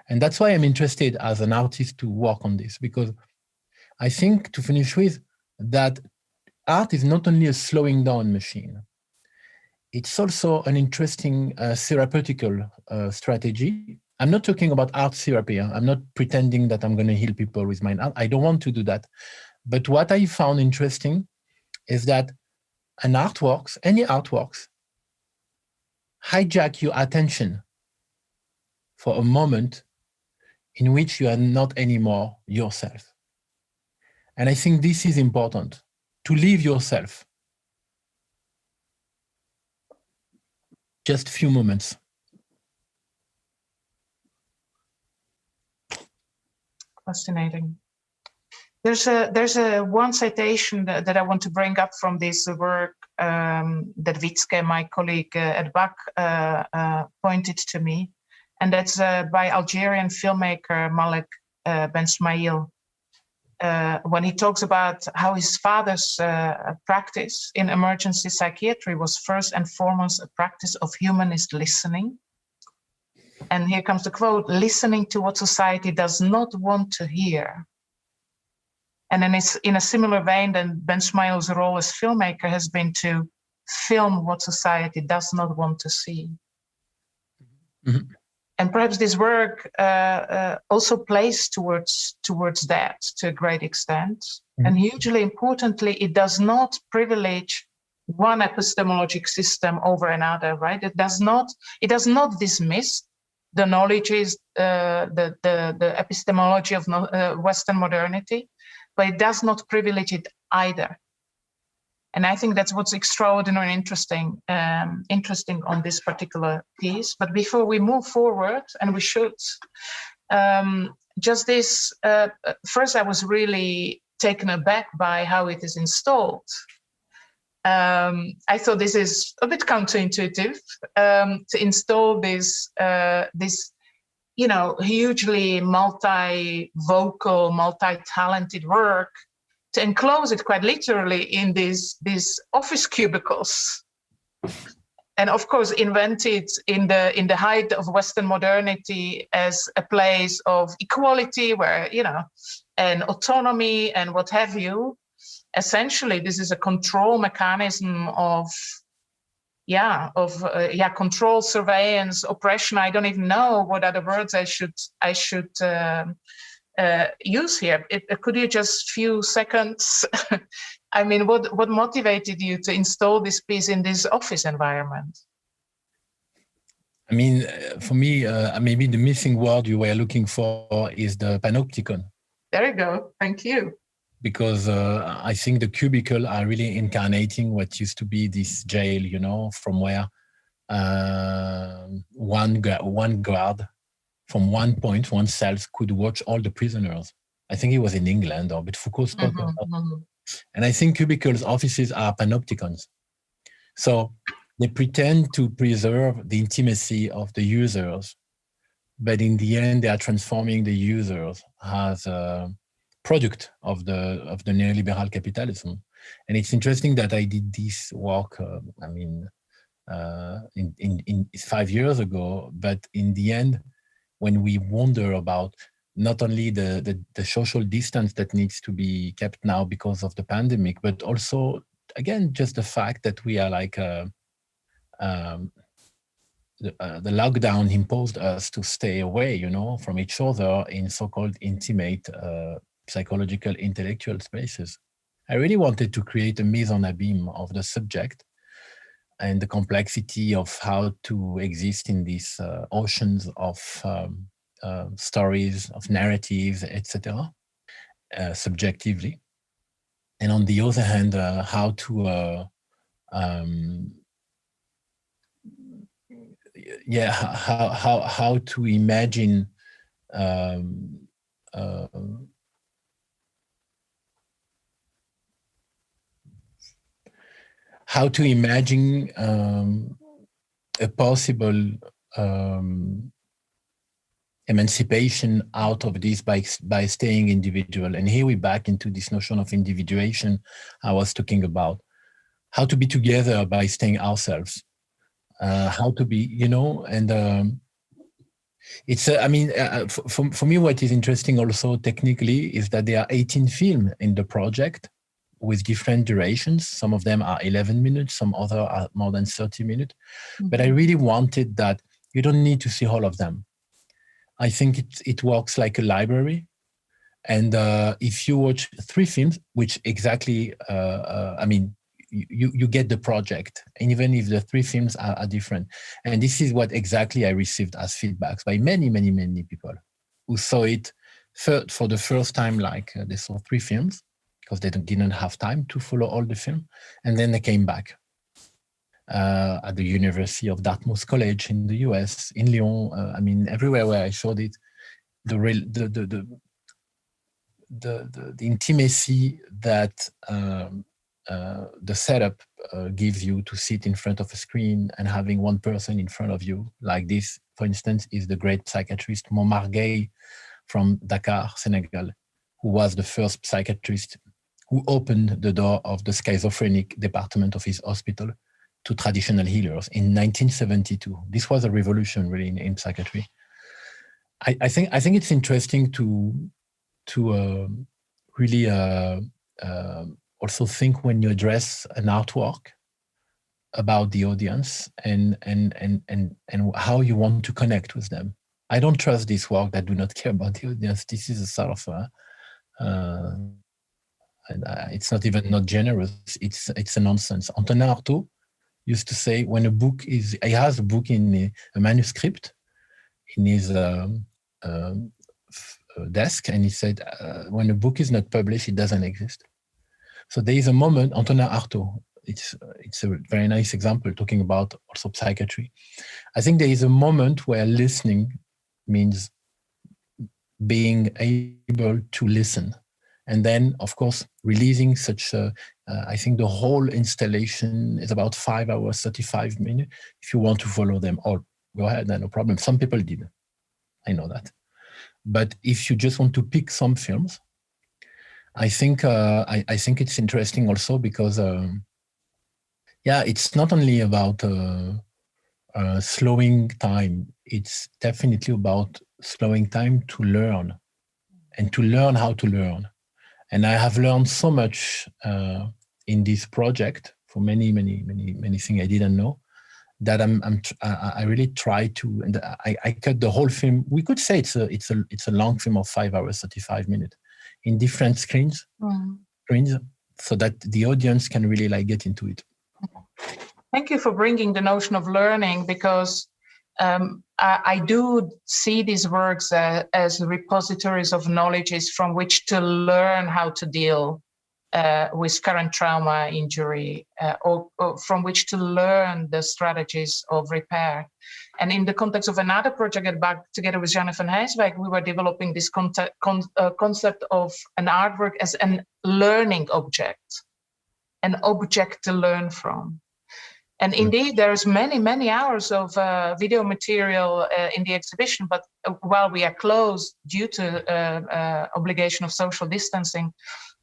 And that's why I'm interested as an artist to work on this, because I think, to finish with, that art is not only a slowing down machine, it's also an interesting therapeutical strategy. I'm not talking about art therapy. I'm not pretending that I'm going to heal people with my art. I don't want to do that. But what I found interesting is that any artworks, hijack your attention for a moment in which you are not anymore yourself. And I think this is important, to leave yourself. Just a few moments. Fascinating. There's a one citation that I want to bring up from this work that Witzke, my colleague at BAK, pointed to me, and that's by Algerian filmmaker Malek Ben Smail, when he talks about how his father's practice in emergency psychiatry was first and foremost a practice of humanist listening. And here comes the quote: listening to what society does not want to hear. And then it's in a similar vein that Ben Smail's role as filmmaker has been to film what society does not want to see. Mm-hmm. And perhaps this work also plays towards that to a great extent. Mm-hmm. And hugely importantly, it does not privilege one epistemologic system over another, right? It does not dismiss the knowledge, the epistemology of Western modernity, but it does not privilege it either. And I think that's what's extraordinarily interesting on this particular piece. But before we move forward, and we should, just this, first I was really taken aback by how it is installed. I thought this is a bit counterintuitive to install this, hugely multi-vocal, multi-talented work, to enclose it quite literally in these office cubicles. and of course invented in the height of Western modernity as a place of equality, where, you know, and autonomy and what have you. Essentially, this is a control mechanism of control, surveillance, oppression. I don't even know what other words I should use here. Could you just few seconds? I mean, what motivated you to install this piece in this office environment? I mean, for me, maybe the missing word you were looking for is the panopticon. There you go. Thank you. Because I think the cubicle are really incarnating what used to be this jail, you know, from where one guard from one point, one cell could watch all the prisoners. I think it was in England, but Foucault spoke about it. And I think cubicles, offices are panopticons. So they pretend to preserve the intimacy of the users, but in the end, they are transforming the users as a product of the neoliberal capitalism. And it's interesting that I did this work, in 5 years ago, but in the end, when we wonder about not only the social distance that needs to be kept now because of the pandemic, but also, again, just the fact that we are like the lockdown imposed us to stay away, you know, from each other in so-called intimate psychological intellectual spaces. I really wanted to create a mise en abîme of the subject and the complexity of how to exist in these oceans of stories, of narratives, etc., subjectively. And on the other hand, how to how to imagine how to imagine a possible emancipation out of this by staying individual. And here we're back into this notion of individuation I was talking about. How to be together by staying ourselves. How to be, you know, and it's, for me, what is interesting also technically is that there are 18 films in the project with different durations. Some of them are 11 minutes, some other are more than 30 minutes. Mm-hmm. But I really wanted that you don't need to see all of them. I think it works like a library. And if you watch 3 films, which exactly, you get the project, and even if the 3 films are different. And this is what exactly I received as feedbacks by many, many, many people who saw it for the first time, like they saw 3 films because they didn't have time to follow all the film. And then they came back at the University of Dartmouth College in the US, in Lyon, everywhere where I showed it, the intimacy that the setup gives you to sit in front of a screen and having one person in front of you, like this, for instance, is the great psychiatrist Momar Gueye from Dakar, Senegal, who was the first psychiatrist who opened the door of the schizophrenic department of his hospital to traditional healers in 1972. This was a revolution, really, in psychiatry. I think it's interesting to really also think when you address an artwork about the audience and how you want to connect with them. I don't trust this work that do not care about the audience. This is a sort of it's not even not generous. It's a nonsense. Antonin Artaud used to say, when a book he has a book in a manuscript in his desk, and he said, when a book is not published, it doesn't exist. So there is a moment, Antonin Artaud, it's a very nice example talking about also psychiatry. I think there is a moment where listening means being able to listen. And then, of course, releasing such I think the whole installation is about 5 hours, 35 minutes. If you want to follow them all, go ahead, no problem. Some people did, I know that. But if you just want to pick some films, I think it's interesting also because Yeah, it's not only about slowing time. It's definitely about slowing time to learn and to learn how to learn. And I have learned so much in this project for many things I didn't know, that I really try to, and I cut the whole film. We could say it's a long film of 5 hours, 35 minutes in different screens, so that the audience can really like get into it. Thank you for bringing the notion of learning, because I do see these works as repositories of knowledges from which to learn how to deal with current trauma, injury, or from which to learn the strategies of repair. And in the context of another project at BAK, together with Janne van Heijswijk, we were developing this concept of an artwork as an learning object, an object to learn from. And indeed, there's many hours of video material in the exhibition, but while we are closed due to obligation of social distancing,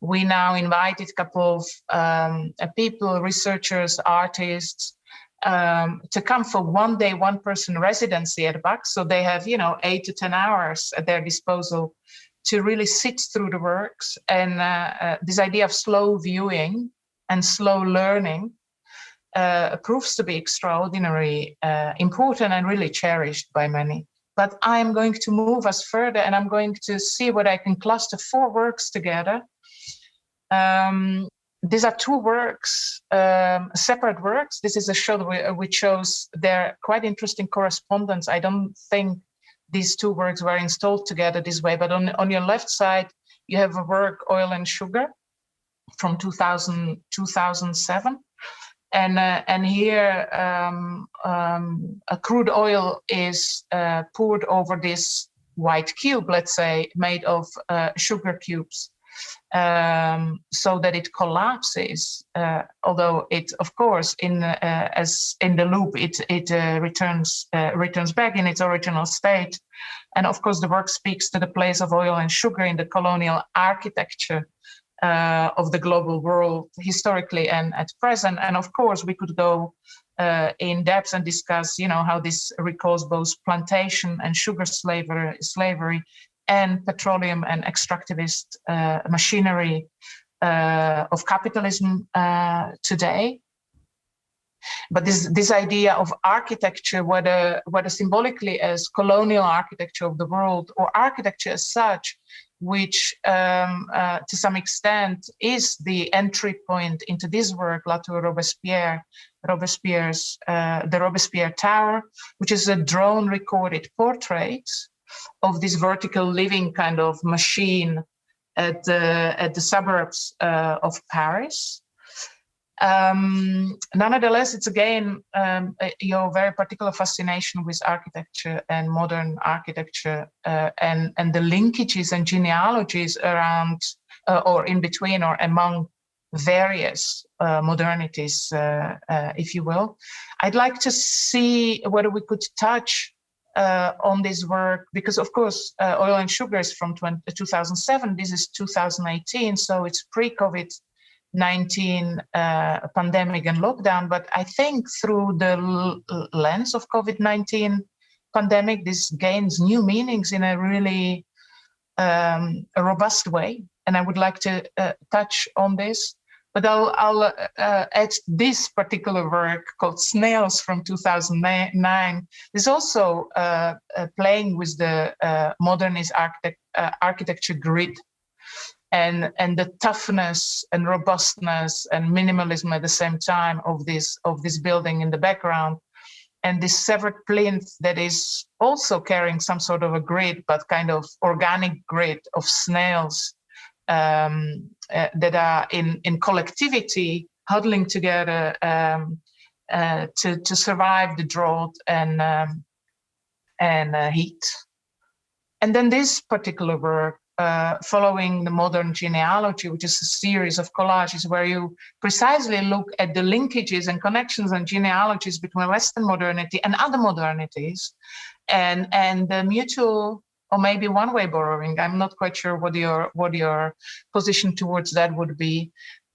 we now invited a couple of people, researchers, artists, to come for 1 day, 1 person residency at BAK. So they have, 8 to 10 hours at their disposal to really sit through the works. And this idea of slow viewing and slow learning proves to be extraordinarily important and really cherished by many. But I'm going to move us further, and I'm going to see what I can cluster 4 works together. These are 2 works, separate works. This is a show which shows their quite interesting correspondence. I don't think these 2 works were installed together this way, but on your left side, you have a work, Oil and Sugar, from 2007. And here, a crude oil is poured over this white cube, let's say, made of sugar cubes, so that it collapses. Although it, of course, as in the loop, it returns back in its original state. And of course, the work speaks to the place of oil and sugar in the colonial architecture of the global world, historically and at present. And of course, we could go in depth and discuss, how this recalls both plantation and sugar slavery and petroleum and extractivist machinery of capitalism today. But this idea of architecture, whether symbolically as colonial architecture of the world or architecture as such, which to some extent is the entry point into this work, La Tour Robespierre's the Robespierre Tower, which is a drone recorded portrait of this vertical living kind of machine at the suburbs of Paris. Nonetheless, it's again your very particular fascination with architecture and modern architecture and the linkages and genealogies around or in between or among various modernities, if you will. I'd like to see whether we could touch on this work, because of course Oil and Sugar is from 2007. This is 2018, so it's pre-COVID-19 pandemic and lockdown. But I think through the lens of COVID-19 pandemic, this gains new meanings in a really a robust way. And I would like to touch on this. But I'll add this particular work called Snails from 2009. It's also playing with the modernist architecture grid and the toughness and robustness and minimalism at the same time of this building in the background. And this severed plinth that is also carrying some sort of a grid, but kind of organic grid of snails that are in collectivity, huddling together to survive the drought and heat. And then this particular work, following the modern genealogy, which is a series of collages where you precisely look at the linkages and connections and genealogies between Western modernity and other modernities, and the mutual or maybe one-way borrowing. I'm not quite sure what your position towards that would be.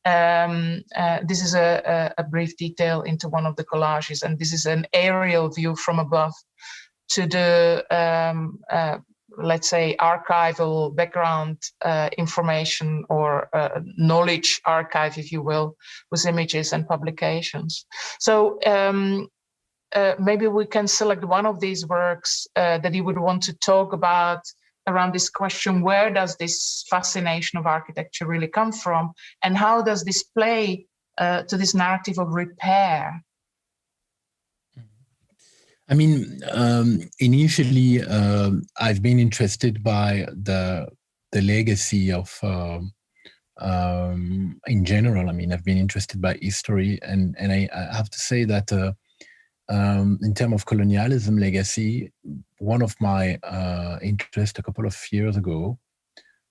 This is a brief detail into one of the collages, and this is an aerial view from above to the, let's say, archival background information or knowledge archive, if you will, with images and publications. So maybe we can select one of these works that you would want to talk about around this question: where does this fascination of architecture really come from, and how does this play to this narrative of repair? I mean, initially, I've been interested by the legacy of, in general. I mean, I've been interested by history, and I have to say that in terms of colonialism legacy, one of my interests a couple of years ago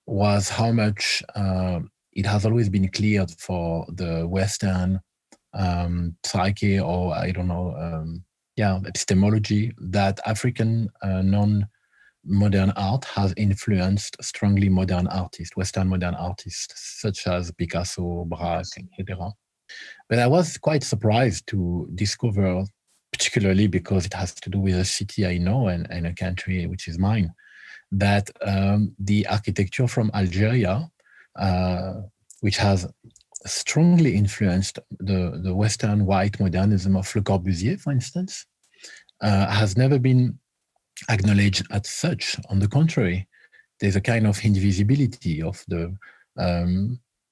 was how much it has always been cleared for the Western psyche, or I don't know, epistemology, that African non-modern art has influenced strongly modern artists, Western modern artists, such as Picasso, Braque, etc. But I was quite surprised to discover, particularly because it has to do with a city I know and a country which is mine, that the architecture from Algeria, which has strongly influenced the Western white modernism of Le Corbusier, for instance, has never been acknowledged as such. On the contrary, there's a kind of invisibility of the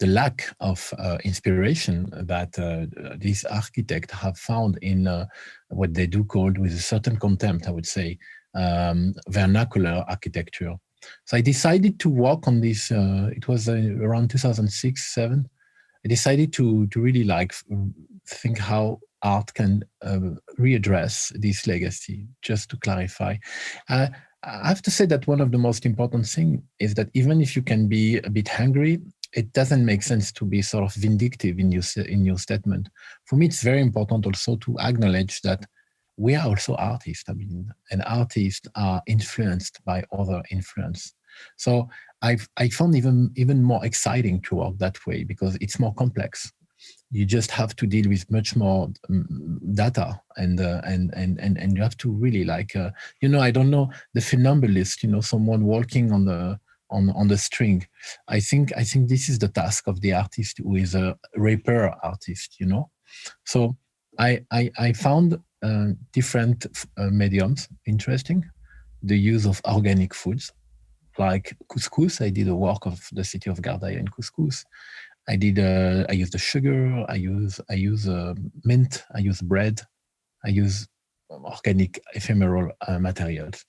lack of inspiration that these architects have found in what they do called, with a certain contempt, I would say, vernacular architecture. So I decided to work on this. It was around 2006-07. I decided to really think how art can readdress this legacy. Just to clarify, I have to say that one of the most important things is that even if you can be a bit hungry, it doesn't make sense to be sort of vindictive in your statement. For me, it's very important also to acknowledge that we are also artists. I mean, and artists are influenced by other influence. So I found even more exciting to work that way, because it's more complex. You just have to deal with much more data, and you have to really I don't know, the funambulist, someone walking on the string. I think this is the task of the artist who is a repair artist. So I found different mediums interesting. The use of organic foods, like couscous. I did a work of the city of Gardaia in couscous. I use the sugar. I use mint. I use bread. I use organic ephemeral materials.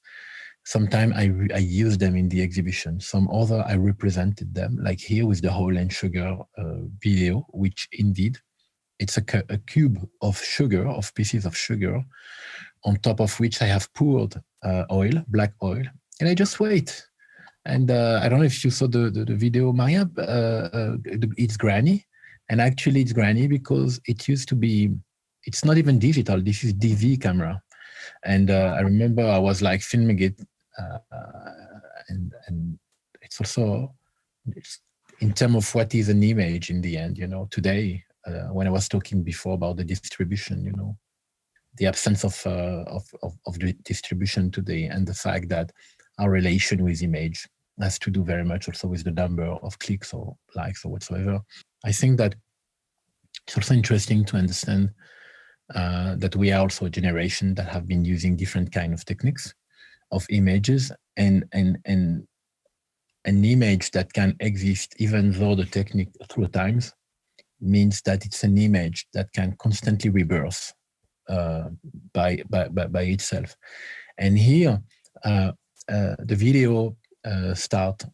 Sometimes I use them in the exhibition. Some other I represented them, like here with the whole and sugar video, which indeed it's a cube of sugar, of pieces of sugar, on top of which I have poured oil, black oil, and I just wait. And I don't know if you saw the video, Maria. It's Granny, and actually it's Granny because it used to be. It's not even digital. This is DV camera, and I remember I was filming it, and it's also in terms of what is an image in the end. Today when I was talking before about the distribution, the absence of the distribution today, and the fact that our relation with image has to do very much also with the number of clicks or likes or whatsoever. I think that it's also interesting to understand that we are also a generation that have been using different kind of techniques of images, and an image that can exist even though the technique through times means that it's an image that can constantly rebirth by itself. And here the video start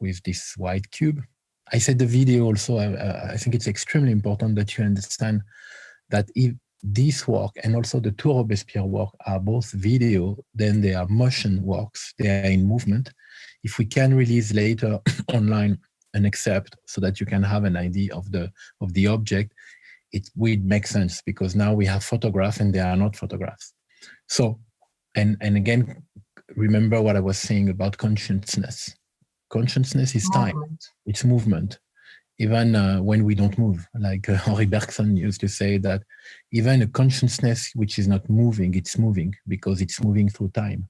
with this white cube. I said the video also, I think it's extremely important that you understand that if this work and also the Tour Robespierre work are both video, then they are motion works, they are in movement. If we can release later online an excerpt so that you can have an idea of the object, it would make sense, because now we have photographs and they are not photographs. So, and again, remember what I was saying about consciousness. Consciousness is time, it's movement. even when we don't move. Like Henri Bergson used to say that even a consciousness which is not moving, it's moving because it's moving through time.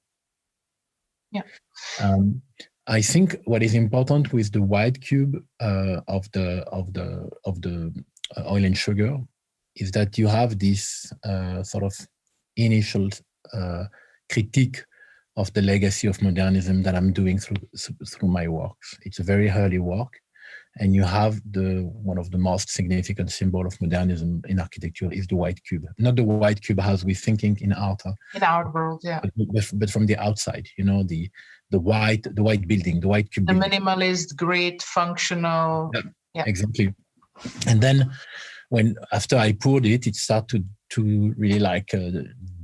Yeah. I think what is important with the white cube of the oil and sugar is that you have this sort of initial critique of the legacy of modernism that I'm doing through my works. It's a very early work, and you have one of the most significant symbol of modernism in architecture is the white cube. Not the white cube as we're thinking in art. In our world, yeah. But from the outside, you know, the white building, the white cube. The building. minimalist, great, functional. Yeah, exactly. And then after I poured it, it started to really like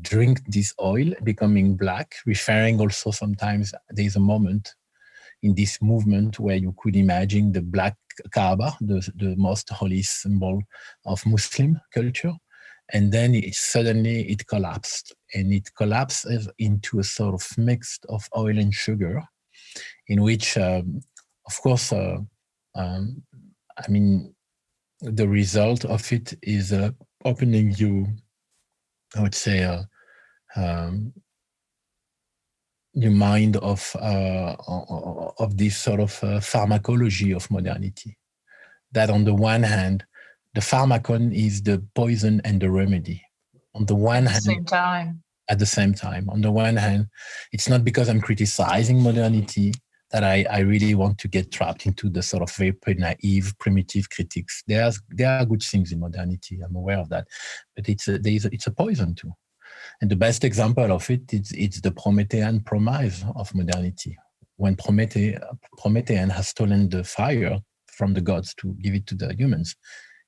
drink this oil, becoming black, referring also sometimes there's a moment in this movement where you could imagine the black Kaaba, the most holy symbol of Muslim culture. And then suddenly it collapsed, and it collapses into a sort of mix of oil and sugar, in which, of course, I mean, the result of it is opening you, I would say, your mind of this sort of pharmacology of modernity. That on the one hand, the pharmacon is the poison and the remedy. On the one hand, at the same time. On the one hand, it's not because I'm criticizing modernity that I really want to get trapped into the sort of very naive, primitive critiques. There are good things in modernity. I'm aware of that, but it's a poison too. And the best example of it is it's the Promethean promise of modernity. When Promethean has stolen the fire from the gods to give it to the humans,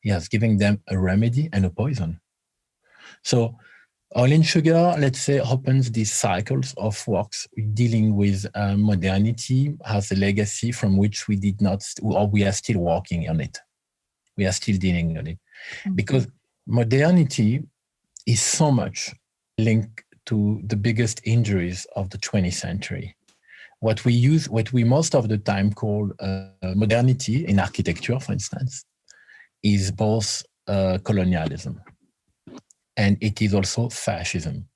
he has given them a remedy and a poison. So oil and sugar, let's say, opens these cycles of works dealing with modernity as a legacy from which we did not, or we are still working on it. We are still dealing on it. Mm-hmm. Because modernity is so much linked to the biggest injuries of the 20th century. What we most of the time call modernity in architecture, for instance, is both colonialism, and it is also fascism.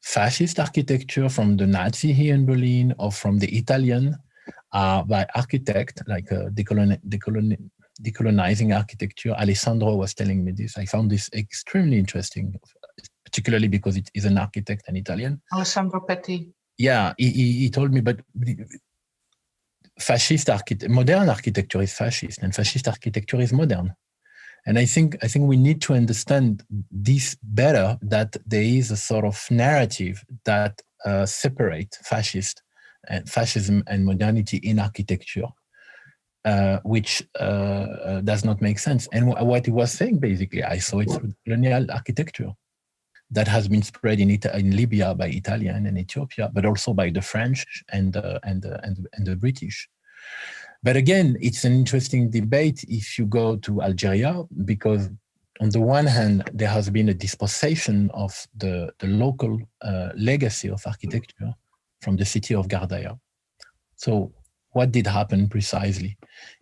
Fascist architecture from the Nazi here in Berlin or from the Italian by architect, like decolonizing architecture. Alessandro was telling me this. I found this extremely interesting, particularly because it is an architect, an Italian. Alessandro Petti. Yeah, he told me, but modern architecture is fascist, and fascist architecture is modern. And I think we need to understand this better, that there is a sort of narrative that separate fascism and modernity in architecture, which does not make sense. And what he was saying, basically, I saw it through colonial architecture that has been spread in Libya by Italian and Ethiopia, but also by the French and the British. But again, it's an interesting debate if you go to Algeria, because on the one hand, there has been a dispossession of the local legacy of architecture from the city of Gardaïa. So what did happen precisely?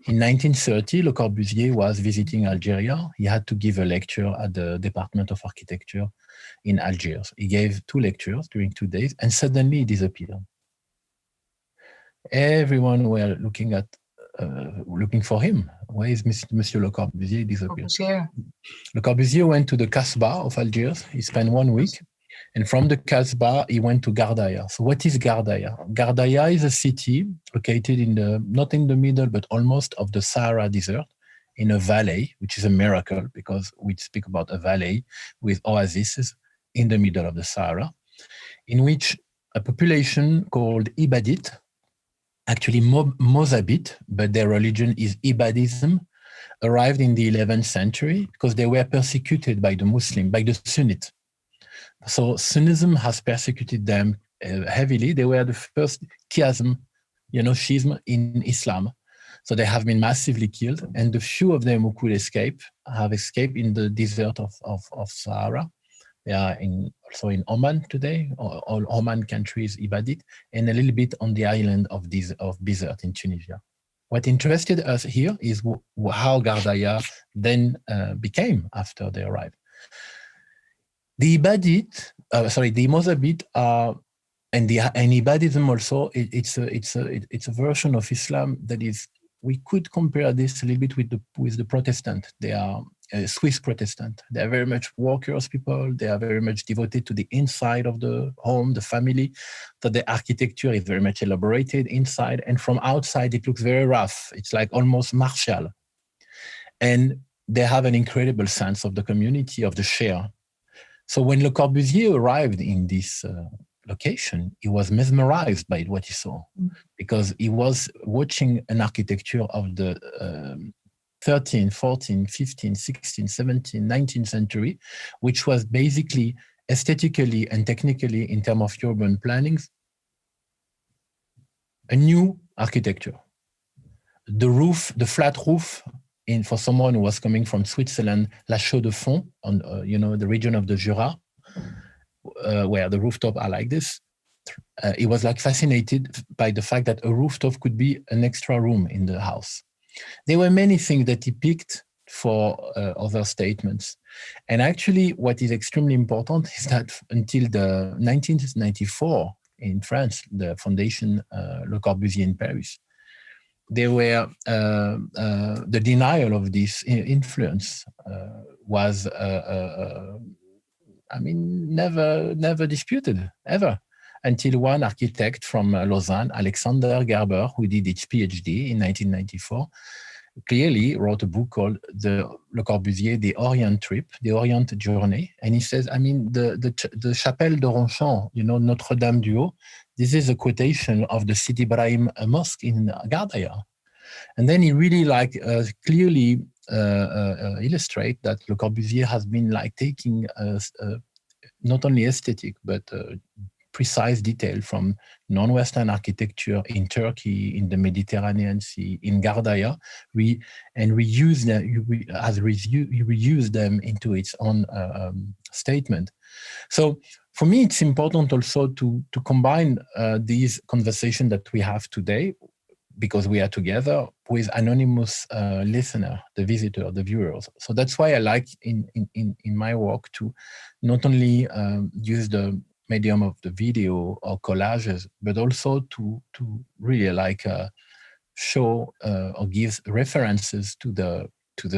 In 1930, Le Corbusier was visiting Algeria. He had to give a lecture at the Department of Architecture in Algiers. He gave 2 lectures during 2 days, and suddenly he disappeared. Everyone were looking for him. Where is Monsieur Le Corbusier? Disappeared. Le Corbusier went to the Kasbah of Algiers. He spent 1 week. And from the Kasbah, he went to Gardaïa. So what is Gardaïa? Gardaïa is a city located not in the middle, but almost of the Sahara Desert, in a valley, which is a miracle because we speak about a valley with oases in the middle of the Sahara, in which a population called Ibadit, actually Mozabit, but their religion is Ibadism, arrived in the 11th century because they were persecuted by the Muslim, by the Sunnite. So Sunnism has persecuted them heavily. They were the first chiasm, schism in Islam. So they have been massively killed, and the few of them who could escape have escaped in the desert of Sahara. They are also in Oman today. All Oman countries Ibadit, and a little bit on the island of Bizerte in Tunisia. what interested us here is how Gardaia then became after they arrived. The Ibadit, the Mozabit are, and Ibadism also, it's a version of Islam that is, we could compare this a little bit with the Protestant. They are Swiss Protestant. They are very much workers people. They are very much devoted to the inside of the home, the family. So the architecture is very much elaborated inside, and from outside it looks very rough. It's like almost martial. And they have an incredible sense of the community, of the share. So when Le Corbusier arrived in this location, he was mesmerized by what he saw, because he was watching an architecture of the 13th, 14th, 15th, 16th, 17th, 19th century, which was basically aesthetically and technically, in terms of urban planning, a new architecture. The roof, the flat roof, for someone who was coming from Switzerland, La Chaux-de-Fonds, on the region of the Jura, where the rooftop are like this. He was like fascinated by the fact that a rooftop could be an extra room in the house. There were many things that he picked for other statements. And actually, what is extremely important is that until the 1994 in France, the Foundation Le Corbusier in Paris, there were the denial of this influence was, never disputed, ever. Until one architect from Lausanne, Alexander Gerber, who did his PhD in 1994, clearly wrote a book called Le Corbusier, The Orient Trip, The Orient Journey. And he says, the Chapelle de Ronchamp, Notre-Dame du Haut, this is a quotation of the Sidi Ibrahim Mosque in Gardaia. And then he really clearly illustrate that Le Corbusier has been taking not only aesthetic, but precise detail from non-Western architecture in Turkey, in the Mediterranean Sea, in Gardaia, reuse them into its own statement. So for me, it's important also to combine these conversations that we have today, because we are together, with anonymous listener, the visitor, the viewers. So that's why I like in my work to not only use the medium of the video or collages, but also to really show or give references to the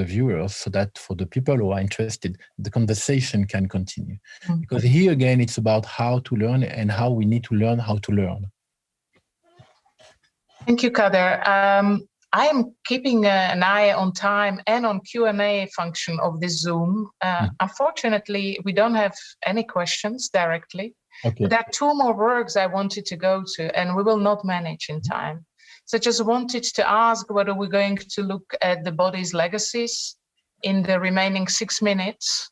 viewers, so that for the people who are interested, the conversation can continue. Mm-hmm. Because here again, it's about how to learn and how we need to learn how to learn. Thank you, Kader. I am keeping an eye on time and on Q&A function of this Zoom. Unfortunately, we don't have any questions directly. Okay. But there are two more works I wanted to go to, and we will not manage in time. So I just wanted to ask whether we're going to look at the body's legacies in the remaining 6 minutes,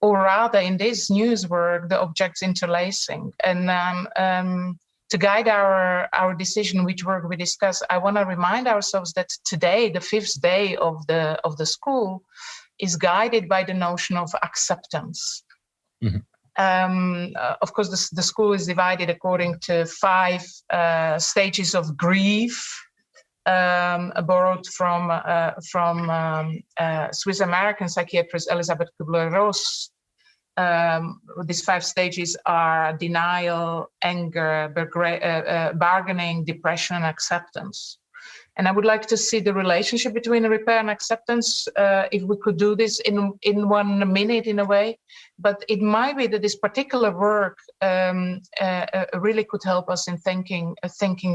or rather in this news work, the objects interlacing. And to guide our decision which work we discuss, I want to remind ourselves that today, the 5th day of the school, is guided by the notion of acceptance. Mm-hmm. Of course, the school is divided according to 5 stages of grief, borrowed from Swiss American psychiatrist Elisabeth Kubler-Ross. These 5 stages are denial, anger, bargaining, depression, and acceptance. And I would like to see the relationship between repair and acceptance, if we could do this in 1 minute in a way. But it might be that this particular work really could help us in thinking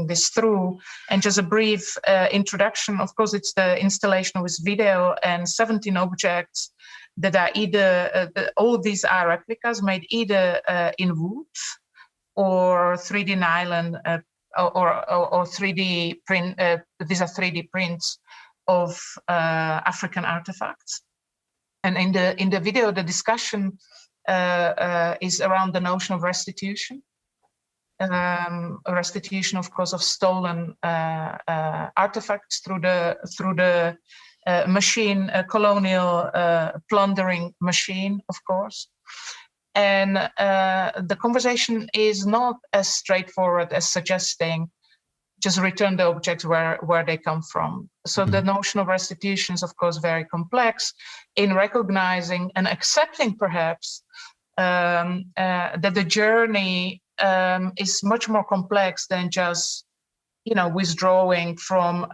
this through. And just a brief introduction. Of course, it's the installation with video and 17 objects that are either, all these are replicas made either in wood or 3D nylon or 3D print. These are 3D prints of African artifacts. And in the video, the discussion is around the notion of restitution. Restitution, of course, of stolen artifacts through the machine, a colonial plundering machine, of course. And the conversation is not as straightforward as suggesting just return the objects where they come from. So the notion of restitution is, of course, very complex in recognizing and accepting, perhaps, that the journey is much more complex than just, withdrawing from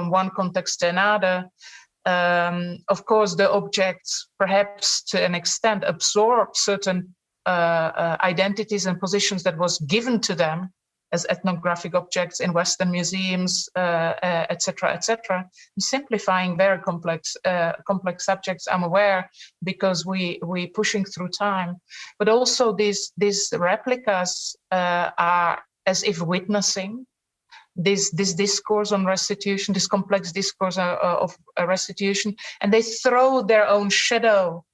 one context to another. Of course, the objects, perhaps to an extent, absorb certain identities and positions that was given to them as ethnographic objects in Western museums, etc., etc. Simplifying very complex subjects, I'm aware, because we pushing through time. But also these replicas are as if witnessing this discourse on restitution, this complex discourse of restitution, and they throw their own shadow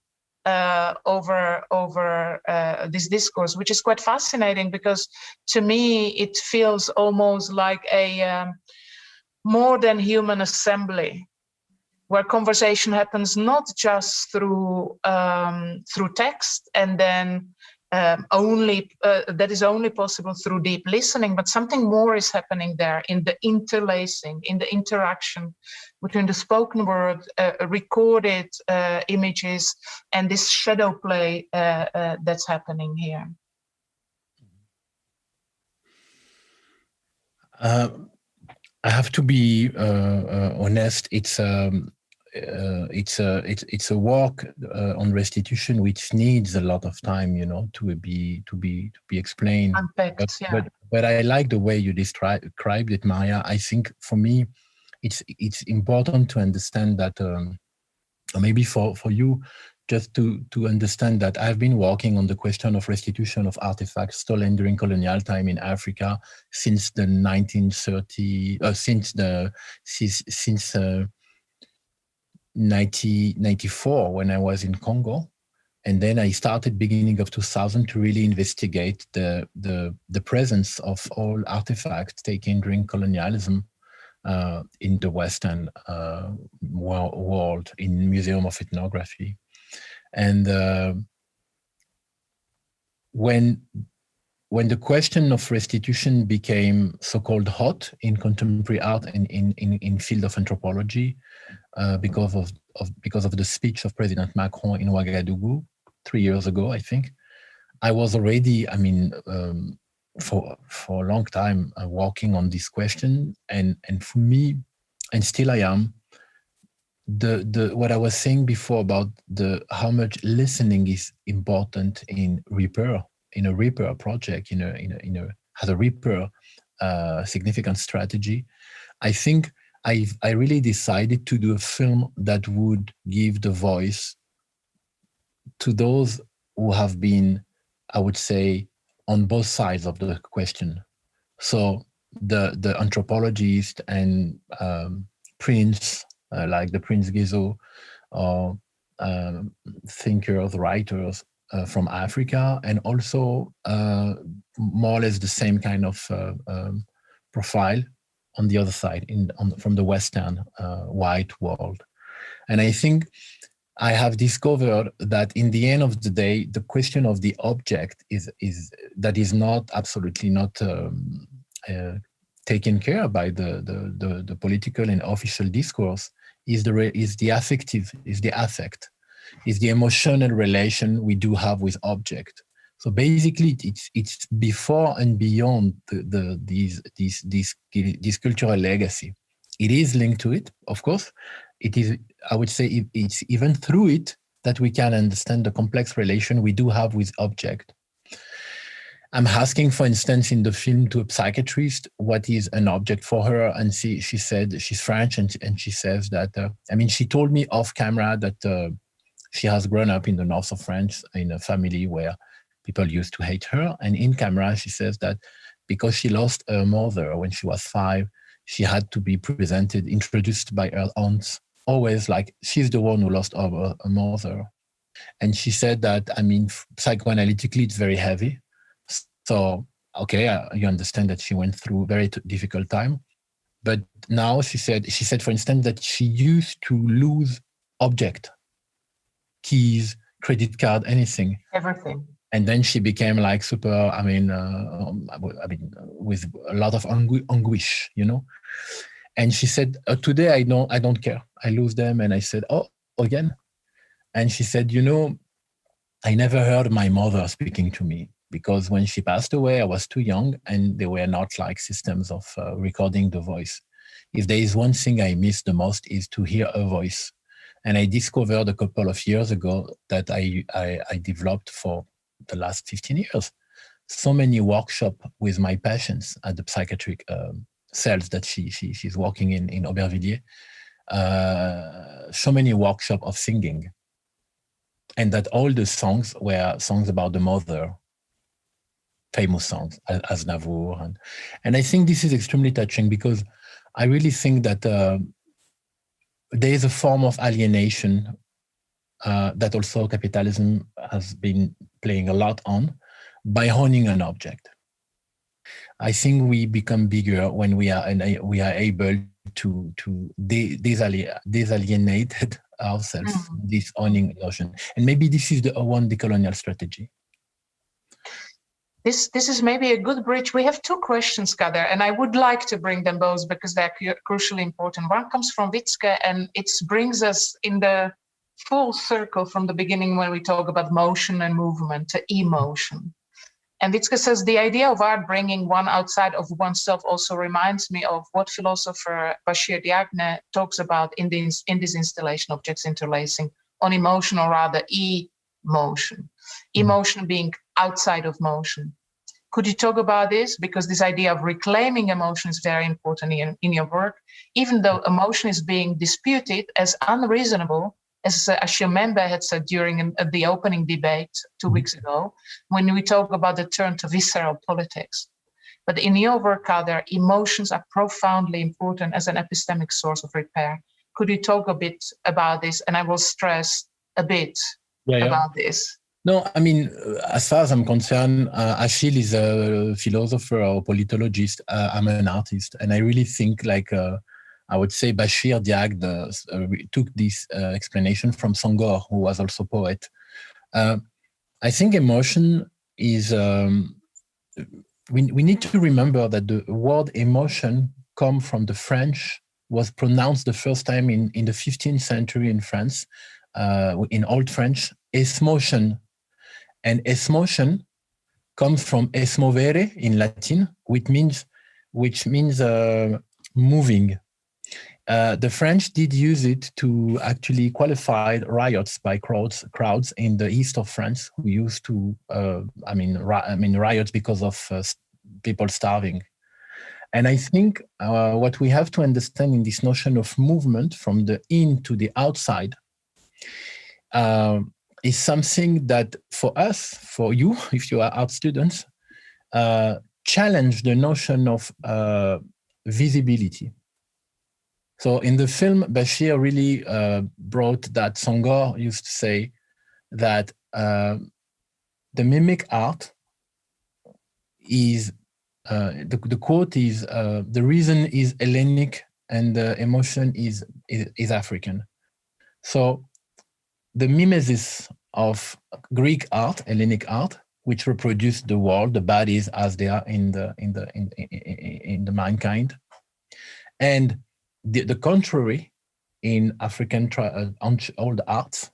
over this discourse, which is quite fascinating, because to me it feels almost like a more than human assembly, where conversation happens not just through text, and then that is only possible through deep listening, but something more is happening there in the interlacing, in the interaction between the spoken word, recorded images, and this shadow play that's happening here. I have to be honest. It's a work on restitution which needs a lot of time, to be explained. Unpacked, but I like the way you described it, Maria. I think for me, it's important to understand that, or maybe for you, just to understand that I've been working on the question of restitution of artifacts stolen during colonial time in Africa since the 1930s, since 1994, when I was in Congo. And then I started beginning of 2000 to really investigate the presence of all artifacts taken during colonialism in the Western world, in Museum of Ethnography. And when the question of restitution became so-called hot in contemporary art and in field of anthropology, because of the speech of President Macron in Ouagadougou 3 years ago, I think, I was already, for a long time working on this question, and for me, and still I am, what I was saying before about how much listening is important in repair, in a repair project, as a repair significant strategy. I think I really decided to do a film that would give the voice to those who have been, I would say, on both sides of the question. So the anthropologists and prints, like the Prince Gizo, or thinkers, writers from Africa, and also more or less the same kind of profile on the other side, from the Western white world. And I think I have discovered that in the end of the day, the question of the object is not absolutely not taken care of by the political and official discourse. Is the affective, is the affect, is the emotional relation we do have with object. So basically, it's before and beyond this cultural legacy. It is linked to it, of course. It is, I would say, it's even through it that we can understand the complex relation we do have with object. I'm asking, for instance, in the film to a psychiatrist, what is an object for her? And she said, she's French, and she says that, she told me off camera that she has grown up in the north of France in a family where people used to hate her. And in camera, she says that because she lost her mother when she was 5, she had to be introduced by her aunts, always like she's the one who lost her mother. And she said that, psychoanalytically, it's very heavy. So, okay, you understand that she went through a very difficult time. But now she said, for instance, that she used to lose object, keys, credit card, anything. Everything. And then she became like super, with a lot of anguish, you know. And she said, today I don't care. I lose them. And I said, oh, again. And she said, you know, I never heard my mother speaking to me, because when she passed away, I was too young and there were not like systems of recording the voice. If there is one thing I miss the most is to hear a voice. And I discovered a couple of years ago that I developed for the last 15 years. So many workshops with my patients at the psychiatric cells that she's working in Aubervilliers. So many workshops of singing. And that all the songs were songs about the mother, famous songs, as Navour. And I think this is extremely touching, because I really think that there is a form of alienation that also capitalism has been playing a lot on, by owning an object. I think we become bigger when we are able to disalienate ourselves, this owning notion. And maybe this is the one decolonial strategy. This is maybe a good bridge. We have two questions, Kader, and I would like to bring them both because they're crucially important. One comes from Witske, and it brings us in the full circle from the beginning when we talk about motion and movement to emotion. And Witske says, the idea of art bringing one outside of oneself also reminds me of what philosopher Bashir Diagne talks about in this installation, Objects Interlacing, on emotion, or rather emotion. Emotion being outside of motion. Could you talk about this? Because this idea of reclaiming emotion is very important in your work, even though emotion is being disputed as unreasonable, as Ashimembe had said during the opening debate 2 weeks ago, when we talk about the turn to visceral politics. But in your work, Kader, emotions are profoundly important as an epistemic source of repair. Could you talk a bit about this? And I will stress a bit about this. No, I mean, as far as I'm concerned, Achille is a philosopher or politologist. I'm an artist. And I really think I would say Bashir Diagne took this explanation from Senghor, who was also a poet. I think emotion is, we need to remember that the word emotion comes from the French, was pronounced the first time in the 15th century in France, in Old French, esmotion. And esmotion comes from esmovere in Latin, which means moving. The French did use it to actually qualify riots by crowds in the east of France who used to, riots because of people starving. And I think what we have to understand in this notion of movement from the in to the outside is something that for us, for you, if you are art students, challenge the notion of visibility. So in the film, Bashir really brought that Senghor used to say that the mimic art is, the quote is, the reason is Hellenic and the emotion is African. So the mimesis of Greek art, Hellenic art, which reproduce the world, the bodies as they are in the mankind, and the contrary in African old arts,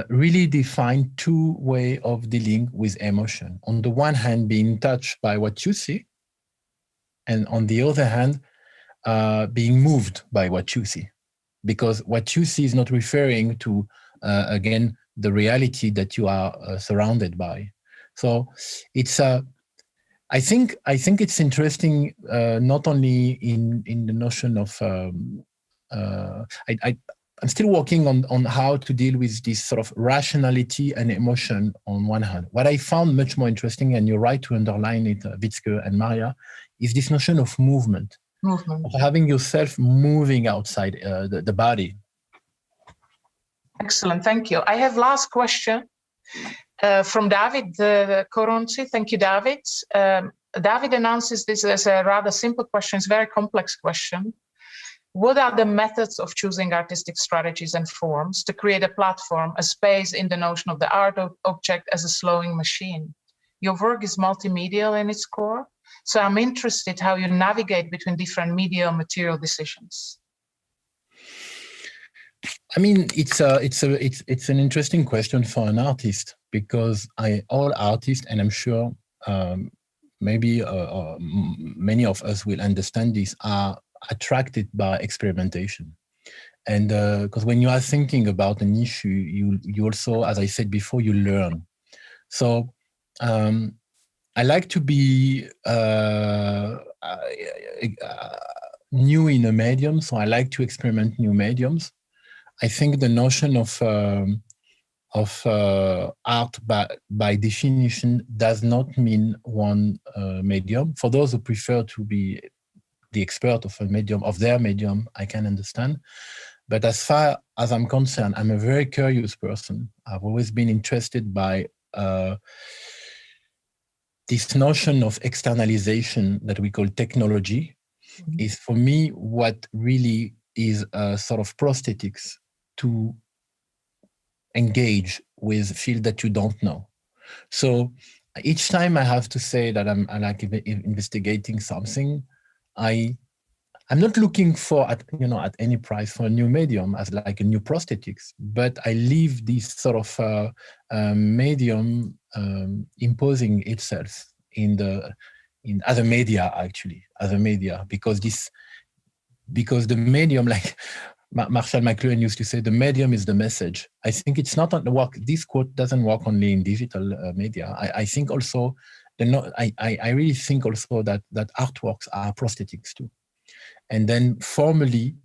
really define two ways of dealing with emotion. On the one hand, being touched by what you see, and on the other hand, being moved by what you see. Because what you see is not referring to, again, the reality that you are surrounded by. So it's I think it's interesting, not only in the notion of I'm still working on how to deal with this sort of rationality and emotion on one hand. What I found much more interesting, and you're right to underline it, Witske and Maria, is this notion of movement. Of having yourself moving outside the body. Excellent, thank you. I have last question from David Koronci. Thank you, David. David announces this as a rather simple question. It's a very complex question. What are the methods of choosing artistic strategies and forms to create a platform, a space in the notion of the art object as a slowing machine? Your work is multimedial in its core, so I'm interested how you navigate between different media material decisions. I mean, it's an interesting question for an artist, because all artists, and I'm sure maybe many of us will understand this, are attracted by experimentation. And because when you are thinking about an issue, you also, as I said before, you learn. So I like to be new in a medium, so I like to experiment new mediums. I think the notion of art by definition does not mean one medium. For those who prefer to be the expert of a medium, of their medium, I can understand. But as far as I'm concerned, I'm a very curious person. I've always been interested by this notion of externalization that we call technology. Mm-hmm. Is for me what really is a sort of prosthetics to engage with a field that you don't know. So each time I have to say that I like investigating something, I'm not looking for at any price for a new medium as like a new prosthetics, but I leave this sort of medium imposing itself as a media, because the medium, like Marshall McLuhan used to say, the medium is the message. I think it's not on the work. This quote doesn't work only in digital media. I think also, I really think also that artworks are prosthetics too. And then formally,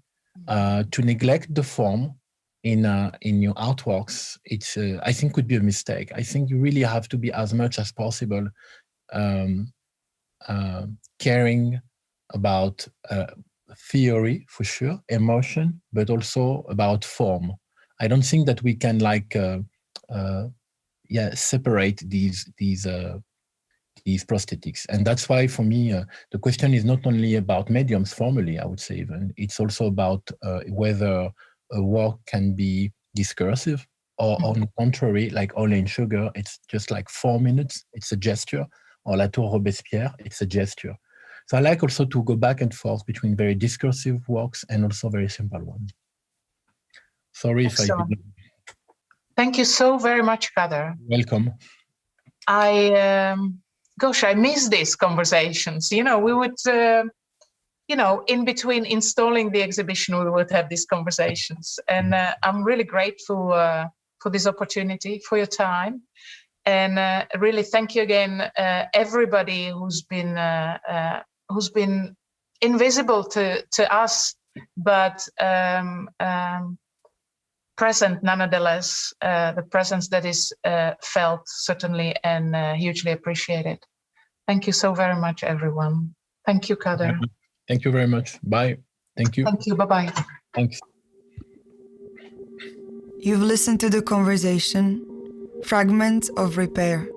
to neglect the form in your artworks, it's I think could be a mistake. I think you really have to be as much as possible caring about theory for sure, emotion, but also about form. I don't think that we can separate these prosthetics, and that's why for me the question is not only about mediums formally. I would say even it's also about whether a work can be discursive or on the contrary, like Oil and Sugar, it's just like 4 minutes. It's a gesture, or La Tour Robespierre, it's a gesture. So I like also to go back and forth between very discursive works and also very simple ones. Sorry if Excellent. Thank you so very much, Kader. Welcome. I miss these conversations. We would, in between installing the exhibition, we would have these conversations. And I'm really grateful for this opportunity, for your time. And really thank you again, everybody who's been invisible to us, but present nonetheless, the presence that is felt certainly and hugely appreciated. Thank you so very much, everyone. Thank you, Kader. Thank you very much. Bye. Thank you. Thank you. Bye-bye. Thanks. You've listened to the conversation, Fragments of Repair,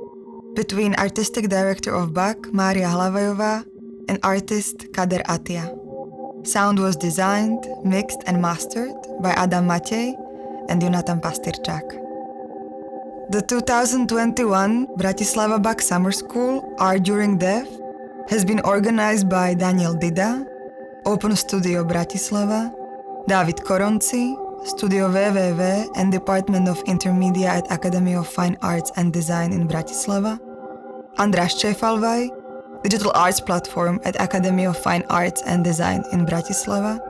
between artistic director of BAK, Hlavajova, and artist Kader Attia. Sound was designed, mixed, and mastered by Adam Matej and Jonathan Pastyrčák. The 2021 Bratislava BAK Summer School Art During Deaf has been organized by Daniel Dida, Open Studio Bratislava, David Koronci, Studio www and Department of Intermedia at Academy of Fine Arts and Design in Bratislava, András Čefalvaj, Digital Arts Platform at Academy of Fine Arts and Design in Bratislava,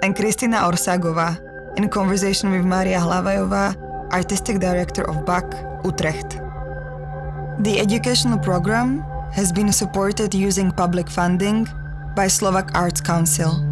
and Kristina Orsagova, in conversation with Mária Hlavajova, Artistic Director of BAK, Utrecht. The educational program has been supported using public funding by Slovak Arts Council.